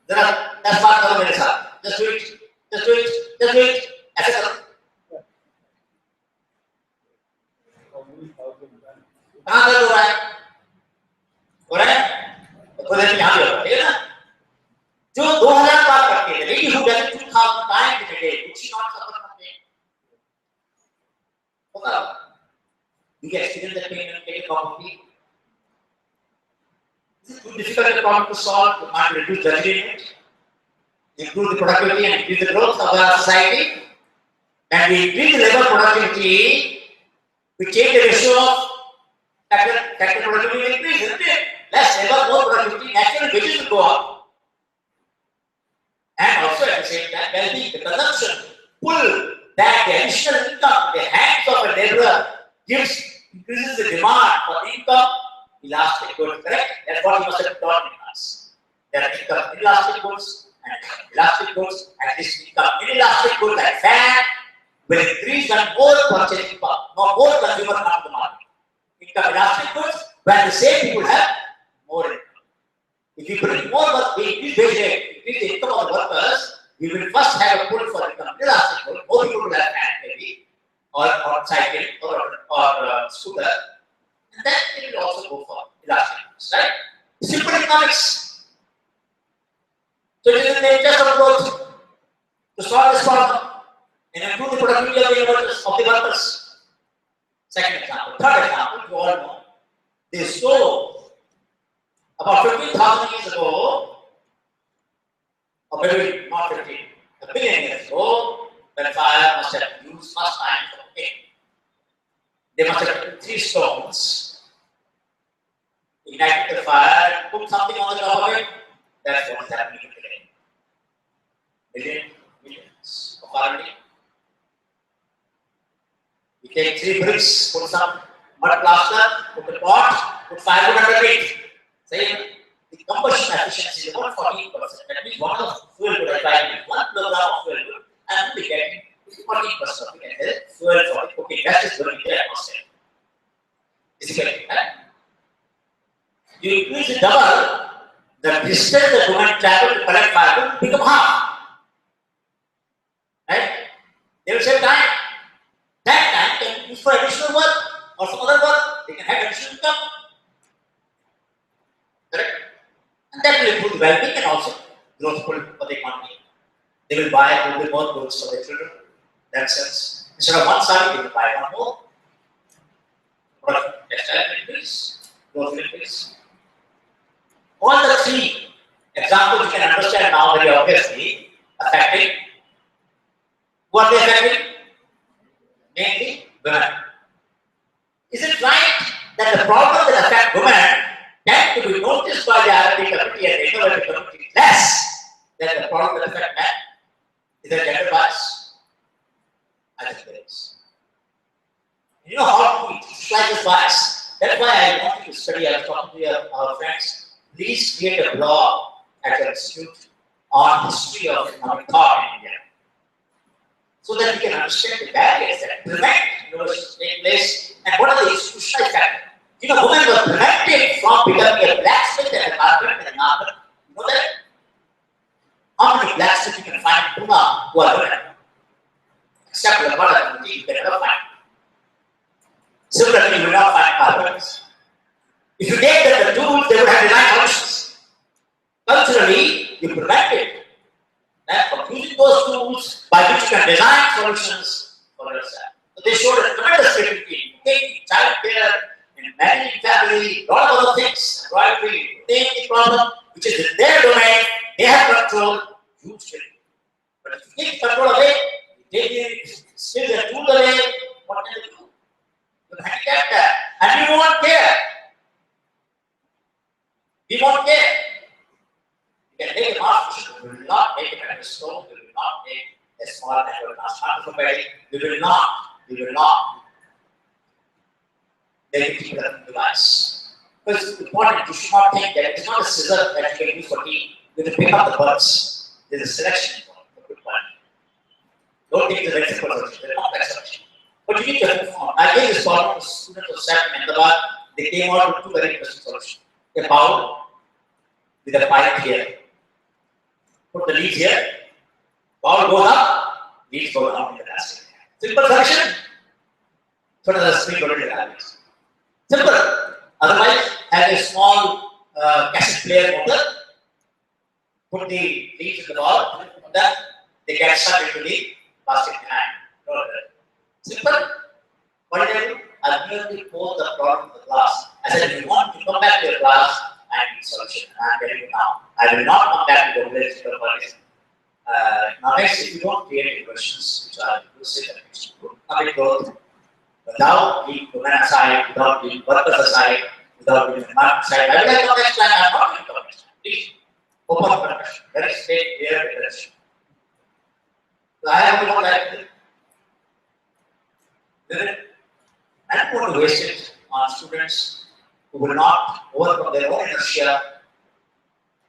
That's part of the medicine. Just do it. Just do it. Just do it. Etc. कहाँ दर्द हो रहा है? हो रहा है? तो खुद में यहाँ भी होगा, ठीक है ना? जो 2000 बार करते हैं, lady who doesn't took half time in a day, would she not suffer from pain? होगा? You can experience that pain and take a cup of tea. Is it too difficult a problem to solve? You can't reduce the limit, improve the productivity and increase the growth of our society. And we increase the labor productivity, we change the ratio of factor productivity increase, isn't it? Less labor, more productivity, natural wages will go up. And also at the same time, well-being, the consumption, pull that the additional income, the hands of a laborer increases the demand for income, elastic goods, correct? That's what you must have taught in class. There are income inelastic goods and elastic goods, and this income inelastic goods like fat will increase and more purchasing power, more consumers come to the market. Income elastic goods, where the same people have more income. If you bring more work, we increase wage rate, increase the income of the workers, we will first have a pull for income elastic goods, more people will have hand maybe, or cycle, or scooter, and then it will also go for elastic goods, right? Simple economics. So it is in the interest of growth to solve this problem and improve the productivity of the workers. Second example. Third example, you all know, they saw about 15,000 years ago, or maybe not 15, a billion years ago, when fire must have used much time for cooking. They must have put 3 stones, ignited the fire, put something on the top of it. That's what is happening today. Millions of R&D. We take 3 bricks, put some mud plaster, put a pot, put firewood underneath. Say the combustion efficiency is about 14%. That means one of fuel wood I buy 1 kilogram of fuel wood, and we get 14% of it. Fuel for the cooking. That is going to be the atmosphere. Physically, right? You increase the double, the distance the women travel to collect firewood become half. Right? They will save time. That time can be used for additional work or some other work. They can have additional income. Correct? And that will improve the well-being and also growth for the economy. They will buy a little bit more goods for their children, themselves. Instead of one side, they will buy one more. Textile will increase, growth will increase. All the 3 examples you can understand now very obviously affecting. Who are they affecting? Mainly women. Is it right that the problems that affect women tend to be noticed by the R&D community and the innovative community less than the problems that affect men? Is there gender bias? I think there is. You know how to utilize this bias. That's why I want you to study. I was talking to our friends. Please create a blog at your institute on history of economic thought in India, so that we can understand the barriers that prevent innovations taking place and what are the institutional factors. You know, women were prevented from becoming a blacksmith and a carpenter and an architect. You know that? How many blacksmiths you can find in Pune who are women? Except the mother community, you can never find. Similarly, you will not find carpenters. If you gave them the tools, they would have design solutions. Culturally, you prevent it. And from using those tools by which you can design solutions for yourself. So they showed a tremendous creativity in taking child care, in managing family, a lot of other things, embroidery, taking the problem which is in their domain, they have control, huge creativity. But if you take control away, you take the skills and tools away, what can they do? You handicap that. And you won't care. We won't care. You can take a master, we will not take a microscope, we will not take a small network transformer, we will not make a particular device. Because it's important, you should not think that it's not a scissor that you can use for tea. You have to pick up the birds. There's a selection for good quality. Don't think it's a very simple solution, there's a complex solution. But you need to perform. I gave this problem to students of SAP in Ahmedabad. They came out with two very interesting solutions. A bowl with a pipe here. Put the leaves here. Bowl goes up, leaves go down in the basket. Simple solution. So does a spring rolled values. Simple. Otherwise, have a small cassette player motor. Put the leaves in the bowl. Then they get stuck into the basket behind. Simple. What did I do? I merely posed the problem to the class. I said, if you want to come back to your class, I need solution. I am telling you now. I will not come back to the village to the police. Now, next, if you don't create any questions, which are inclusive and which commit growth, without being women aside, without being workers aside, without being market aside, I will come next time. I am not going to come next time. Please, open up the question. Let us stay clear with this. So I have not like this. I don't want to waste it on students who will not overcome their own inertia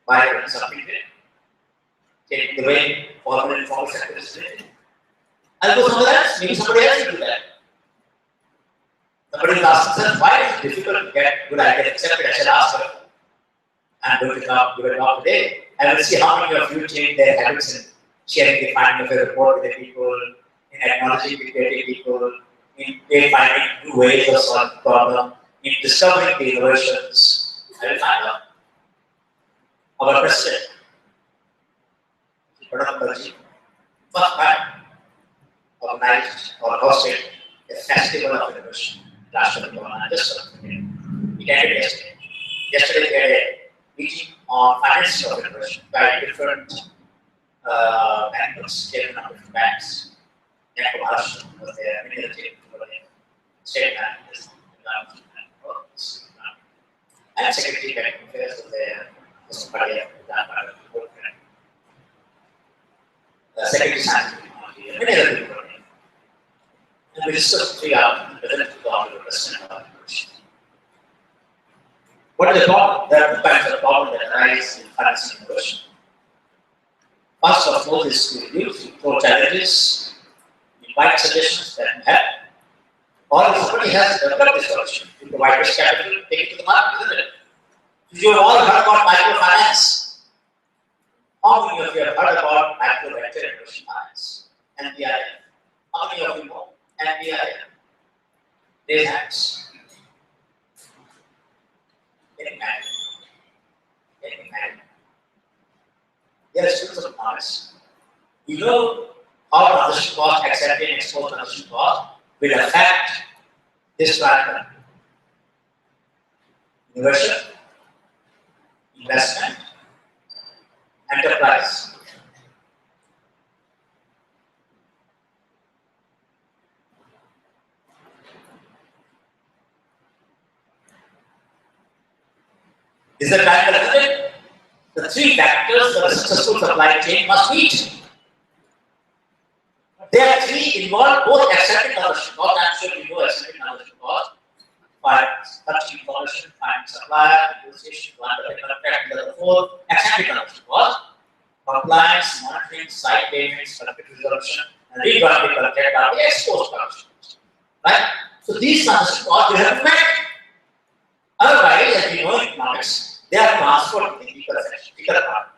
by doing something there. Taking the way formal and informal sector is related. I'll go somewhere else, maybe somebody else will do that. Somebody will ask themselves, why is it difficult to get good ideas accepted? I shall ask her. I'm going to give a talk today. I will see how many of you change their habits in sharing the finding of a report with the people, in acknowledging the creative people, in finding new ways of solving the problem, in discovering the innovations. I will find out. Our president, Prof, first time organized or hosted a festival of innovation. Last one, he attended yesterday. Yesterday, we had a meeting on finance of innovation by different bankers, chairman of different banks. Bank of Maharashtra was there, many other chairmen were there. State bankers, and Secretary Bank of Affairs was there. Mr. Padia, Secretary Science, many other people were there. And we discussed 3 hours and presented to the Honorable President of the University. What is the problem? There are 2 kinds of problems that arise in finance and innovation. First of all is to reduce, throw challenges, invite suggestions that you have, or if somebody has developed this solution, you provide risk capital, take it to the market, isn't it? You have all heard about microfinance. How many of you have heard about micro venture innovation finance? NBI. How many of you know NBI? Raise hands. Getting married. Getting married. They are students of commerce. You know how transaction cost, accepting and exposed transaction cost will affect this parameter. Innovation, investment, enterprise. Is the triangle, isn't it? The 3 factors of a successful supply chain must meet. There are 3 involved, both accepting transaction cost. I'm sure you know accepting transaction cost. By touching information, finding supplier, negotiation, one of the contract, the 4th, accepting transaction cost. Compliance, monitoring, site payments, conflict resolution, and redrawing the contract are the exposed transaction cost. Right? So these transaction costs we have to manage. Otherwise, as we know in economics, they are transferred to the weaker section, weaker part.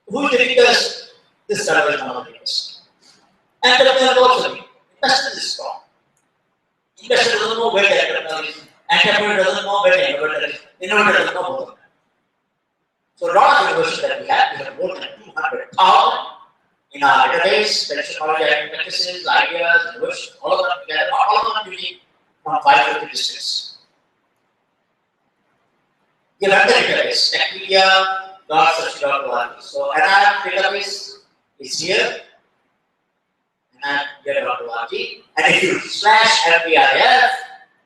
who is the biggest? This server is one of the biggest. Entrepreneur also, investor is strong. Investor doesn't know where the entrepreneur is. Entrepreneur doesn't know where the innovator is. Innovator doesn't know both of them. So a lot of innovations that we have more than 200,000 in our database, technology practices, ideas, innovations, all of them together, all of them unique from 550 districts. We run the database, techpedia.search.org. So NIF database is here, NIF.org, and if you slash MPIF,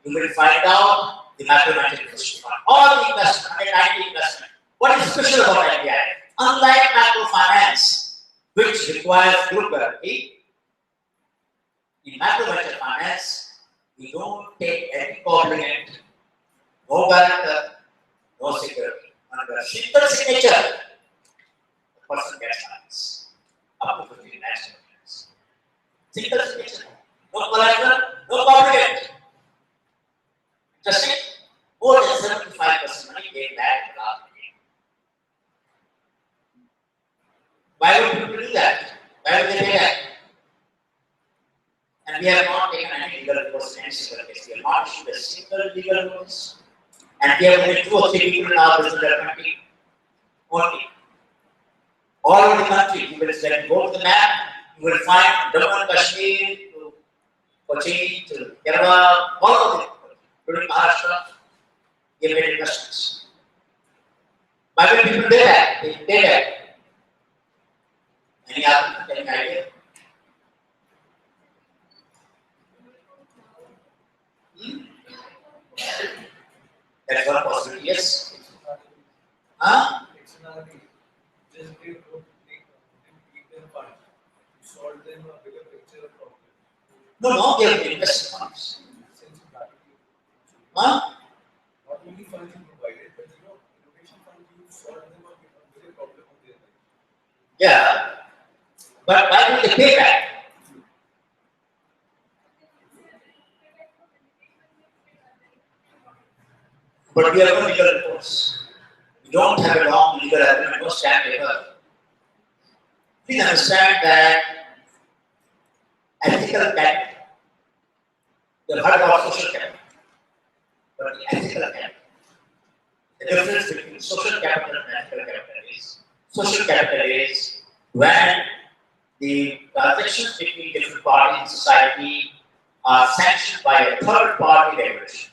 you will find out the mathematical investment fund. All the investment, 190 investment. What is special about MPIF? Unlike microfinance, which requires group guarantee, in microventure finance, we don't take any covenant, no guarantor, no security. Under a simple signature, the person gets funds up to 15 lakhs. Simple signature, no collateral, no covenant. Interesting? More than 75% money came back in the last year. Why would people do that? Why would they pay that? And we have not taken any legal recourse in any single case. We have not issued a single legal notice. And we have only 2 or 3 people in our business development team. Only. All over the country, you will go to the map, you will find Jammu and Kashmir to Kochi to Kerala, all of it, including Maharashtra, we have made investments. Why will people do that? They pay that. Any idea? That's one possibility, yes. Huh? Just give them fund. Solve them a bigger picture of problem. No, they are investment funds. Huh? Not only funds you provided, but innovation funds you solve them a bigger problem of their life. Yeah. But why do they pay back? But we have no legal recourse. We don't have a long legal agreement, no stamp paper. Please understand that ethical capital, you have heard about social capital, but the ethical capital, the difference between social capital and ethical capital is, social capital is when the transactions between different parties in society are sanctioned by a third party regulation.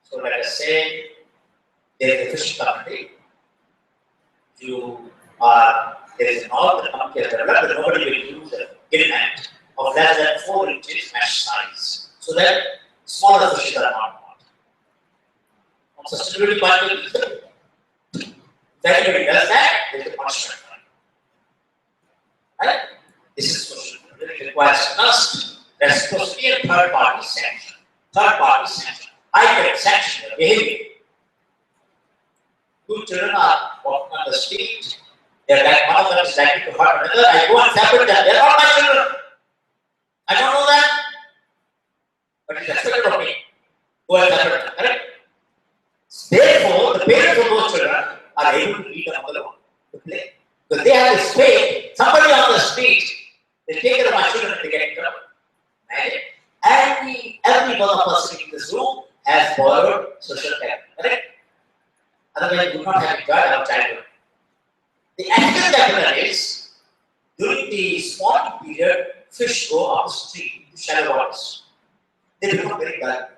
So let us say there is a fishing company, there is an all the company has developed, but nobody will use a gill net of less than 4 inches mesh size. So that smaller fishes are not caught. From sustainability point of view, if anybody does that, there is a punishment. Right? This is social. It requires trust, reciprocity, and third party sanction. Third party sanction. I can sanction the behavior. 2 children are walking on the street. They're like, one of them is likely to hurt another. I go and separate them. They're not my children. I don't know that. But it's expected of me. Go and separate them. Correct? Therefore, the parents of those children are able to lead another one to play. Because they have this faith, somebody on the street, they take care of my children and they get in trouble. Right? Every one of us in this room has borrowed social capital. Correct? Otherwise, we would not have enjoyed our childhood. The ethical capital is, during the spawning period, fish go up the stream to shallow waters. They become very dull.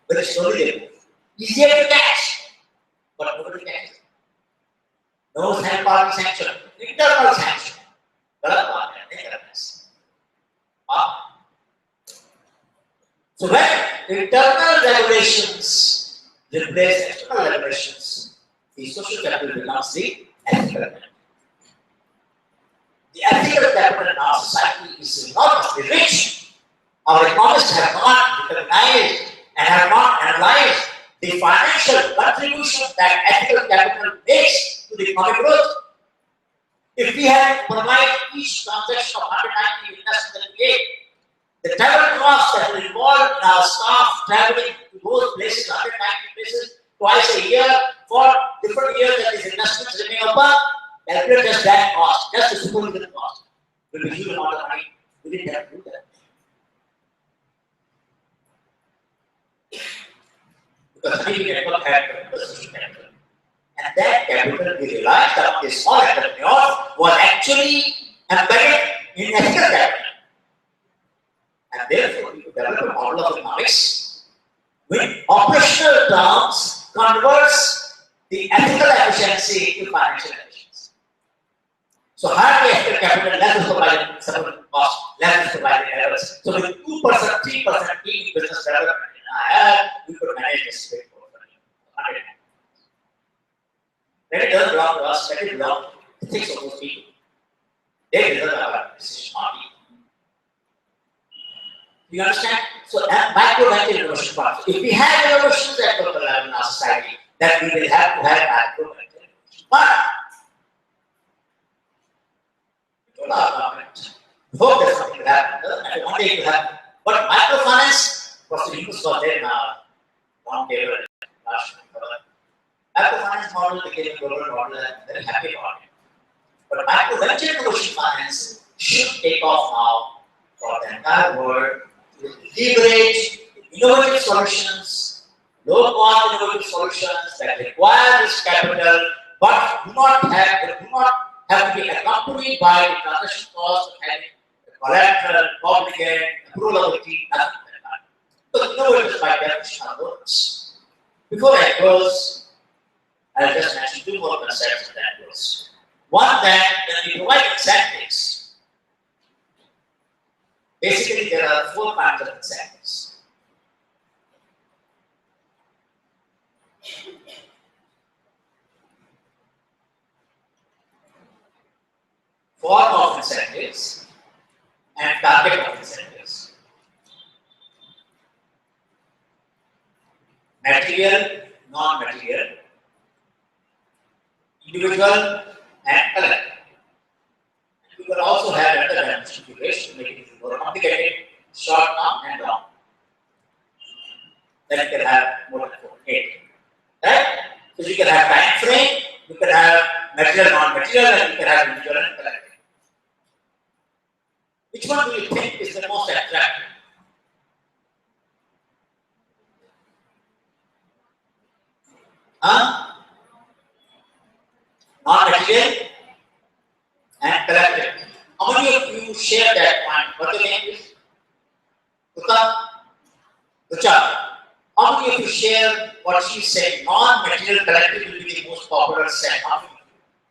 Very slowly they move. Easier to catch, but nobody catches. No third party sanction, internal sanction. So when internal regulations replace external regulations, the social capital becomes the ethical capital. The ethical capital in our society is enormously rich. Our economists have not recognized and have not analyzed the financial contribution that ethical capital makes to the economic growth. If we had provided each transaction of 190 investment that the travel costs that will involve in our staff traveling to those places, 190 places, twice a year for different years that these investments remain open, calculate just that cost, just the supervision cost, will be huge amount of money. We didn't have to do that. Because Honey Network had social capital. And that capital we realized that the small entrepreneur was actually embedded in ethical capital. And therefore, we could develop a model of economics which operational terms converts the ethical efficiency into financial efficiency. So higher the ethical capital, less is provided support cost, less is provided errors. So with 2%, 3% in business development in IR, we could manage this big portfolio. Let it doesn't belong to us, let it belong to the things of those people. They deserve our decision, not we. You understand? So, micro venture innovation funds. If we have innovations at local level in our society, then we will have to have micro venture innovation fund. We told our government, we hope that something will happen. And one day it will happen. But microfinance, Prof. was there in our long table last month. Microfinance model became a global model and very happy about it. But micro venture innovation finance should take off now for the entire world. Leverage innovative solutions, low cost innovative solutions that require this capital, but do not have to be accompanied by the transaction cost of having collateral, obligate, approval of the team, nothing like that. So innovators by definition are those. Before I close, I'll just mention two more concepts of that close. One, that when we provide incentives, basically, there are 4 kinds of incentives. Form of incentives and target of incentives. Material, non-material, individual, and collective. You can also have another dimension to make it more complicated, short term and long. Then you can have more than 4, 8. Right? So you can have time frame, you can have material, non-material, and you can have individual and collective. Which one do you think is the most attractive? Non-material and collective. How many of you share that point? What the name is? Gupta. How many of you share what she said? Non-material collective will be the most popular set. How many?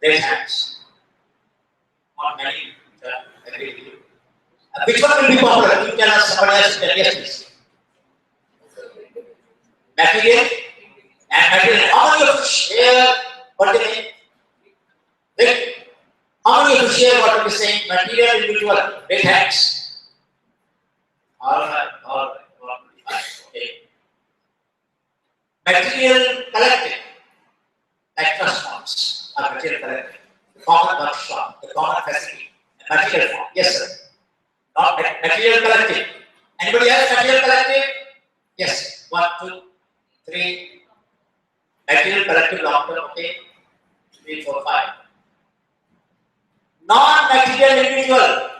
Raise hands. Not many. Agree with you. Which one will be popular? You tell us, somebody else tell yes, please. Material and material. How many of you share what the name? Right? How many of you share what we are saying? Material, individual, raise hands. All right. Okay. Material collective, like trust funds, are material collective. The common workshop, the common facility, the material form. Yes, sir. Not material collective. Anybody else material collective? Yes. 1, 2, 3. Material collective long term, okay. 3, 4, 5. Non-material individual.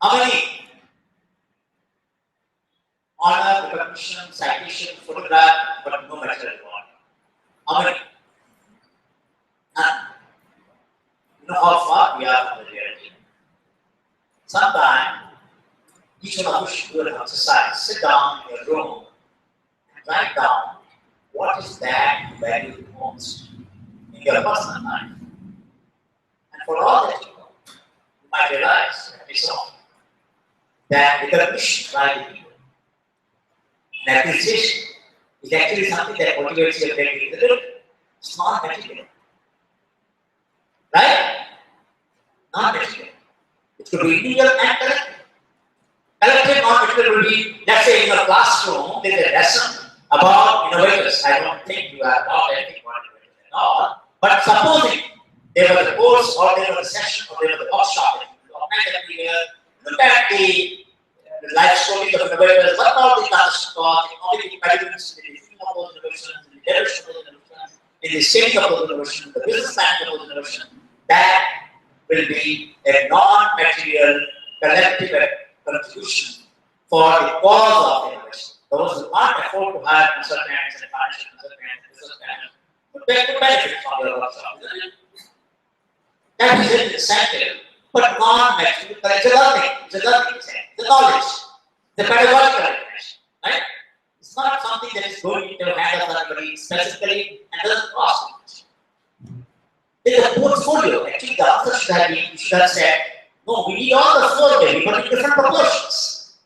How many? Honor, recognition, citation, photograph, but no material reward. How many? None. You know how far we are from the reality. Sometime, each one of us should do an exercise. Sit down in your room and write down what is that you value the most in your personal life. And for all that you know, you might realize that it's all that recognition by the people, and appreciation is actually something that motivates your brain a little. It's not material. Right? Not material. It could be individual and collective. Collective non-material will be, let's say in your classroom, there is a lesson about innovators. I don't think you are taught anything about innovators at all. But supposing there was a course or there was a session or there was a workshop that you organize every year, look at the life stories of innovators, what about the transition cost, all the impediments in the field of those innovations, in the direction of those innovations, in the scaling of those innovations, the business planning of those innovations. that will be a non-material collective contribution for the cause of innovation. Those who can't afford to hire consultants and financial consultants, would benefit from your workshop. That is an incentive, but non-material. It's a learning. It's a learning incentive. It's a knowledge. The pedagogical information, right? It's not something that is going into the hand of somebody specifically and doesn't cost much. There's a portfolio. Actually, the answer should have been, you should have said, no, we need all the four maybe, but in different proportions,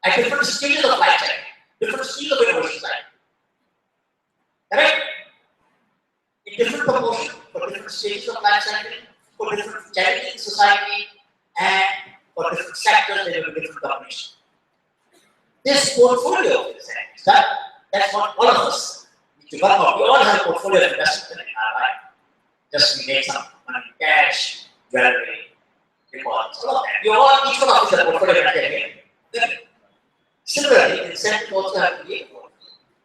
at different stages of life cycle, different stages of innovation cycle. Correct? In different proportions, for different stages of life cycle, for different challenges in society, and for different sectors, there will be different combinations. This portfolio is that's what all of us need to work on. We all have a portfolio of investment in our life. Just we make some money, cash, jewelry, deposits, all of that. We all, each one of us has a portfolio of investment. Similarly, incentives also have to be a portfolio.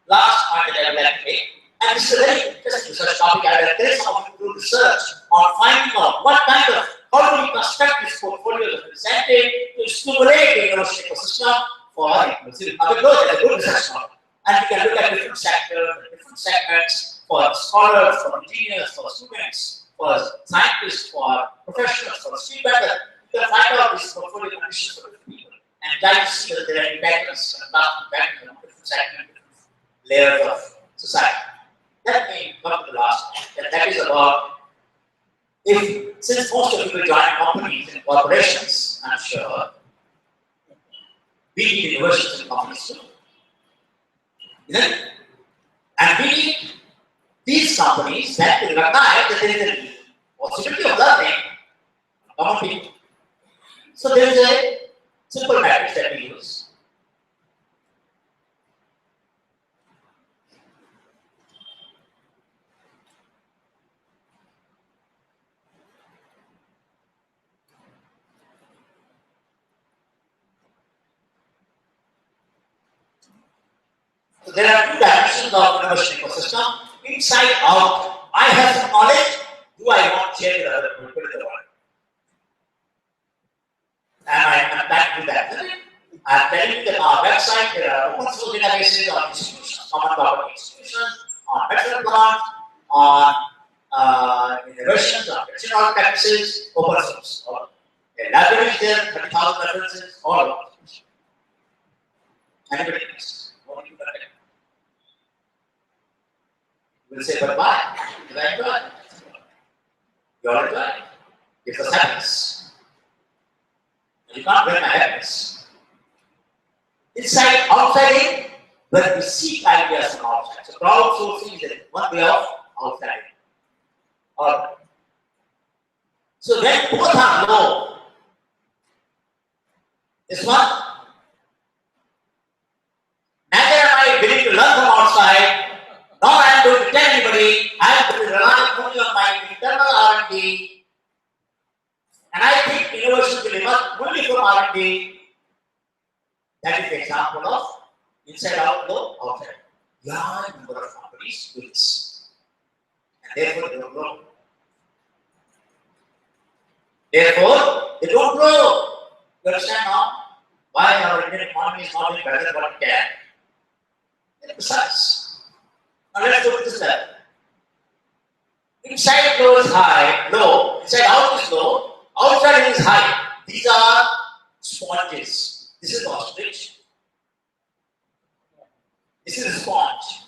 Last point that I would like to make, and this is a very interesting research topic. I will encourage some of you to do research on finding out what kind of, how do we construct these portfolios of incentive to stimulate the innovation ecosystem for inclusive growth. It's a good research model. And we can look at different sectors, different segments for scholars, for engineers, for students, for scientists, for professionals, for street vendors. You can find out these portfolio conditions for different people and try to see whether there are any patterns and patterns in different segments, different layers of society. That may come to the last point. And that is about since most of you join companies and corporations, I'm sure, we need universities and companies too. Isn't it? And we need these companies that to recognize that there is a possibility of learning among people. So there is a simple matrix that we use. So there are two dimensions of innovation ecosystem. Inside out, I have some knowledge. Do I want to share with other people in the world? And I'm trying to do that. I'm telling you that on our website there are open source databases on institutions, common property institutions, on better plants, on innovations, on traditional practices, open source. A library is there, 30,000 references, all of those. Anybody else? We'll say, but why? Did I enjoy it? You all enjoy it. Gives us happiness. You can't get my happiness. Inside, outside in, when we seek ideas from outside. So crowdsourcing is one way of outside in. Alright. So when both are low, this one, neither am I willing to learn from outside, nor I am going to tell anybody. I am going to rely only on my internal R&D, and I think innovation will emerge only from R&D. That is the example of inside out, low, outside. Large number of companies do this, and therefore they don't grow. Therefore, they don't grow. You understand now why our Indian economy is not doing better than what it can? It's precise. Now let's go to this level. Inside low is high, low. Inside out is low. Outside is high. These are sponges. This is ostrich. This is a sponge.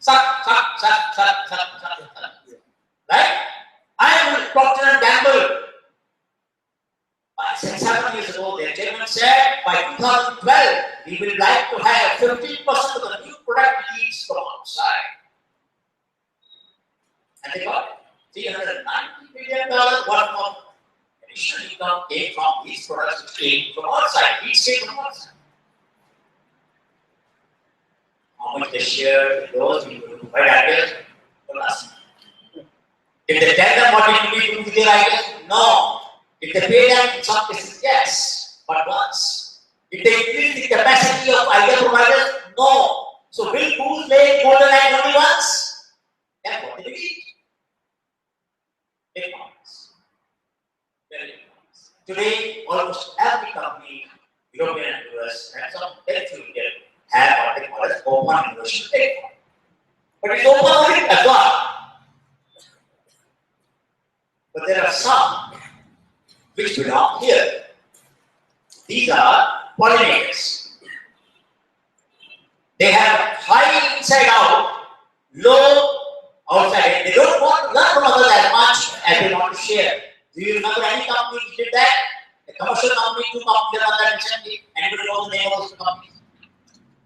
Suck, suck, suck, suck, suck, suck, suck. Right? I am with Procter and Gamble. 7 years ago, their chairman said by 2012, we would like to have 15% of the new product leads from outside. And they got $390 million worth of additional income came from these products which came from outside. These came from outside. How much they share those people who provide ideas? Don't ask me. If they tell them what it will be to their ideas? No. If they pay them, in some cases, yes, but once. If they increase the capacity of idea providers, no. So will fools lay golden egg only once? And what did we eat? Big companies. Very big companies. Today, almost every company, European and US, and some very few Indian, have what they call as open innovation platform. But it's open only as well. But there are some which belong here. These are pollinators. They have high inside out, low outside. They don't want to learn from others as much as they want to share. Do you remember any company which did that? A commercial company, two companies that that recently. Anybody know the name of those companies?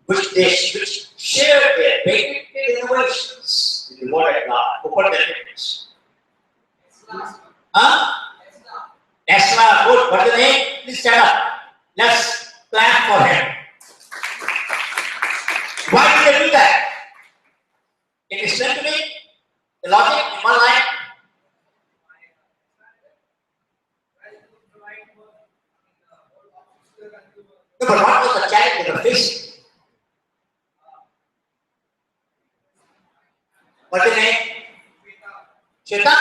Which shared their patented innovations with the world at large, open their patents. Huh? Tesla, good. What's the name? Please stand up. Let's clap for him. Why did they do that? Can you explain to me the logic in one line? No, but what was the challenge they were facing? What's the name? Shweta,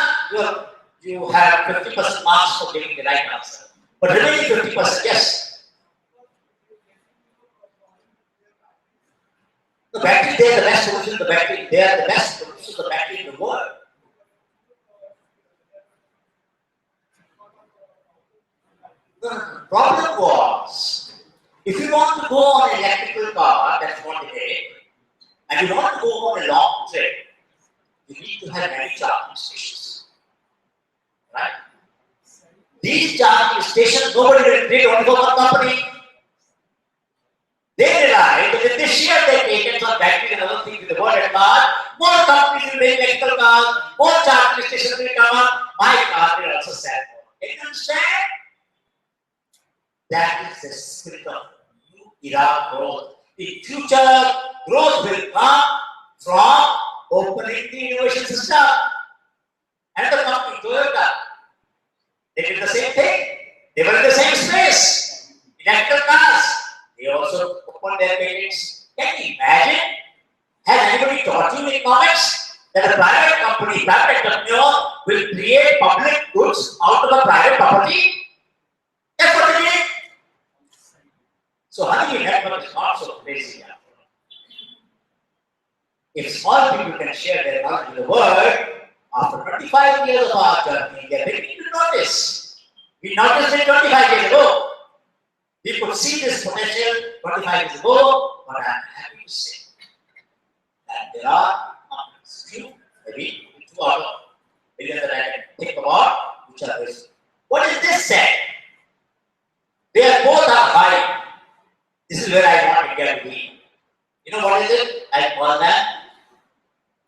you have 50% marks for giving the right answer. But remaining 50%, yes. The battery, they are the best solution. The battery, they are the best solution. The battery in the world. The problem was, if you want to go on an electrical car, that's one debate, and you want to go on a long trip, you need to have many charging stations. Right? These charging stations, nobody will create only for one company. They realize that if they share their patents on batteries and other things with the world at large, more companies will make electrical cars, more charging stations will come up, my car will also sell more. Can you understand? That is the spirit of new era growth. The future growth will come from opening the innovation system. Another company, Toyota, they did the same thing. They were in the same space. Electrical cars, they also opened their patents. Can you imagine? Has anybody taught you in economics that a private company, private entrepreneur will create public goods out of a private property? That's what they did. So honey network is not so crazy. If small people can share their knowledge with the world, after 25 years of our journey, they are beginning to notice. We noticed it 25 years ago. We could see this potential 25 years ago, but I am happy to say that there are few, maybe 2 out of million that I can think about, which are this. What is this say? They are both are high. This is where I want India to be. You know what is it? I call that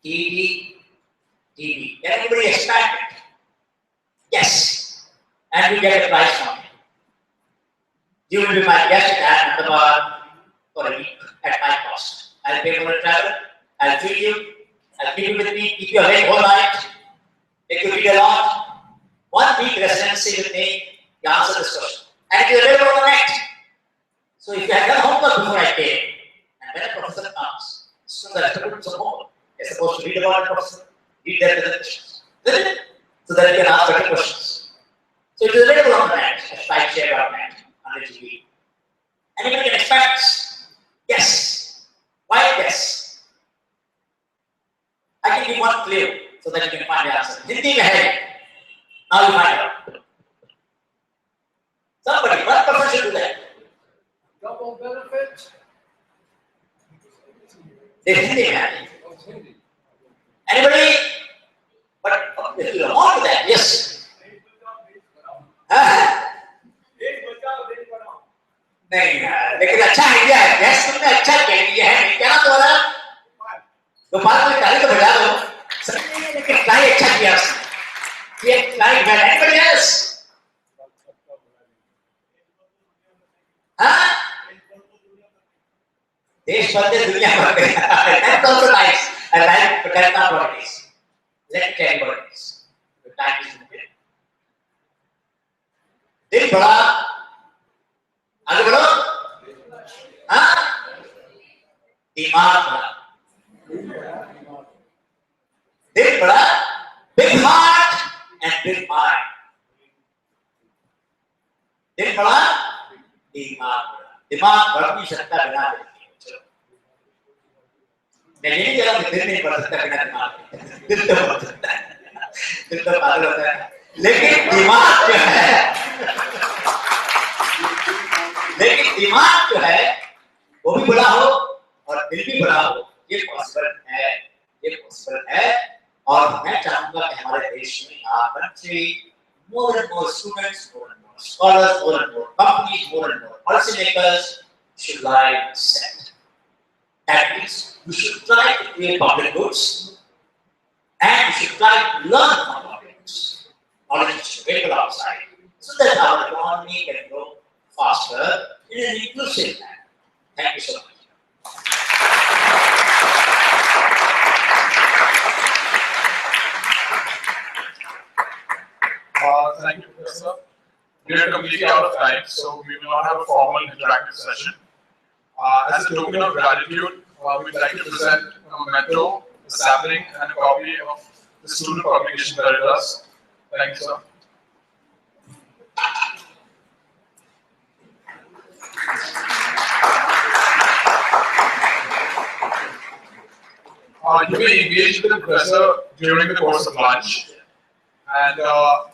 TV. Can anybody expand it? Yes. And we get a prize from it. You will be my guest at Ahmedabad for a week at my cost. I'll pay for the travel, I'll feed you, I'll keep you with me, keep you awake all night, take you read a lot. 1 week residency with me, you answer this question. And it is available on the net. So if you have done homework before I came, and when a professor comes, so that I put some homework. You're supposed to read about the professor, read their presentations. Isn't it? So that you can ask better questions. So it is available on the net, at slideshare.net, on the TV. Anybody can expect this? Yes. Why yes? I can give one clue so that you can find the answer. Hindi mein hai. Now you find out. Somebody, one person should do that. Double benefit. They Hindi mein hai. Anybody? But if you want that, yes. नहीं लेकिन अच्छा idea है gas तुमने अच्छा कह दिया है क्या नाम तुम्हारा गोपाल में ताली तो बजा दो लेकिन ट्राई अच्छा किया उसने ये ट्राई कर एनीबॉडी एल्स हाँ देश बदले दुनिया बदले that's also nice I like to tell about this let me tell you about this the time is limited दिल बड़ा आगे बढ़ो हाँ दिमाग बड़ा दिल दिन बढ़ा, दिमाग बढ़ नहीं सकता बिना दिल के। मैं ये नहीं कह रहा कि दिल नहीं बढ़ सकता बिना दिमाग के, दिल तो बढ़ सकता है, दिल तो पागल होता है, लेकिन दिमाग जो है वो भी बड़ा हो और दिल भी बड़ा हो, ये पॉसिबल है। और मैं चाहूंगा कि हमारे देश में our country, more and more students, more and more scholars, more and more companies, more and more policymakers should lie set. That means we should try to create public goods and we should try to learn from public goods. Knowledge is available outside so that our economy can grow faster in an inclusive manner. Thank you so much. Thank you, Professor. We are completely out of time, so we will not have a formal interactive session. As a token of gratitude, we'd like to present a memento, a sapling, and a copy of the student publication that it does. Thank you, sir. You may engage with the professor during the course of lunch. And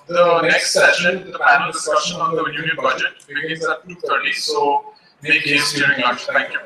the next session, the panel discussion on the union budget, begins at 2:30. So make haste during lunch. Thank you.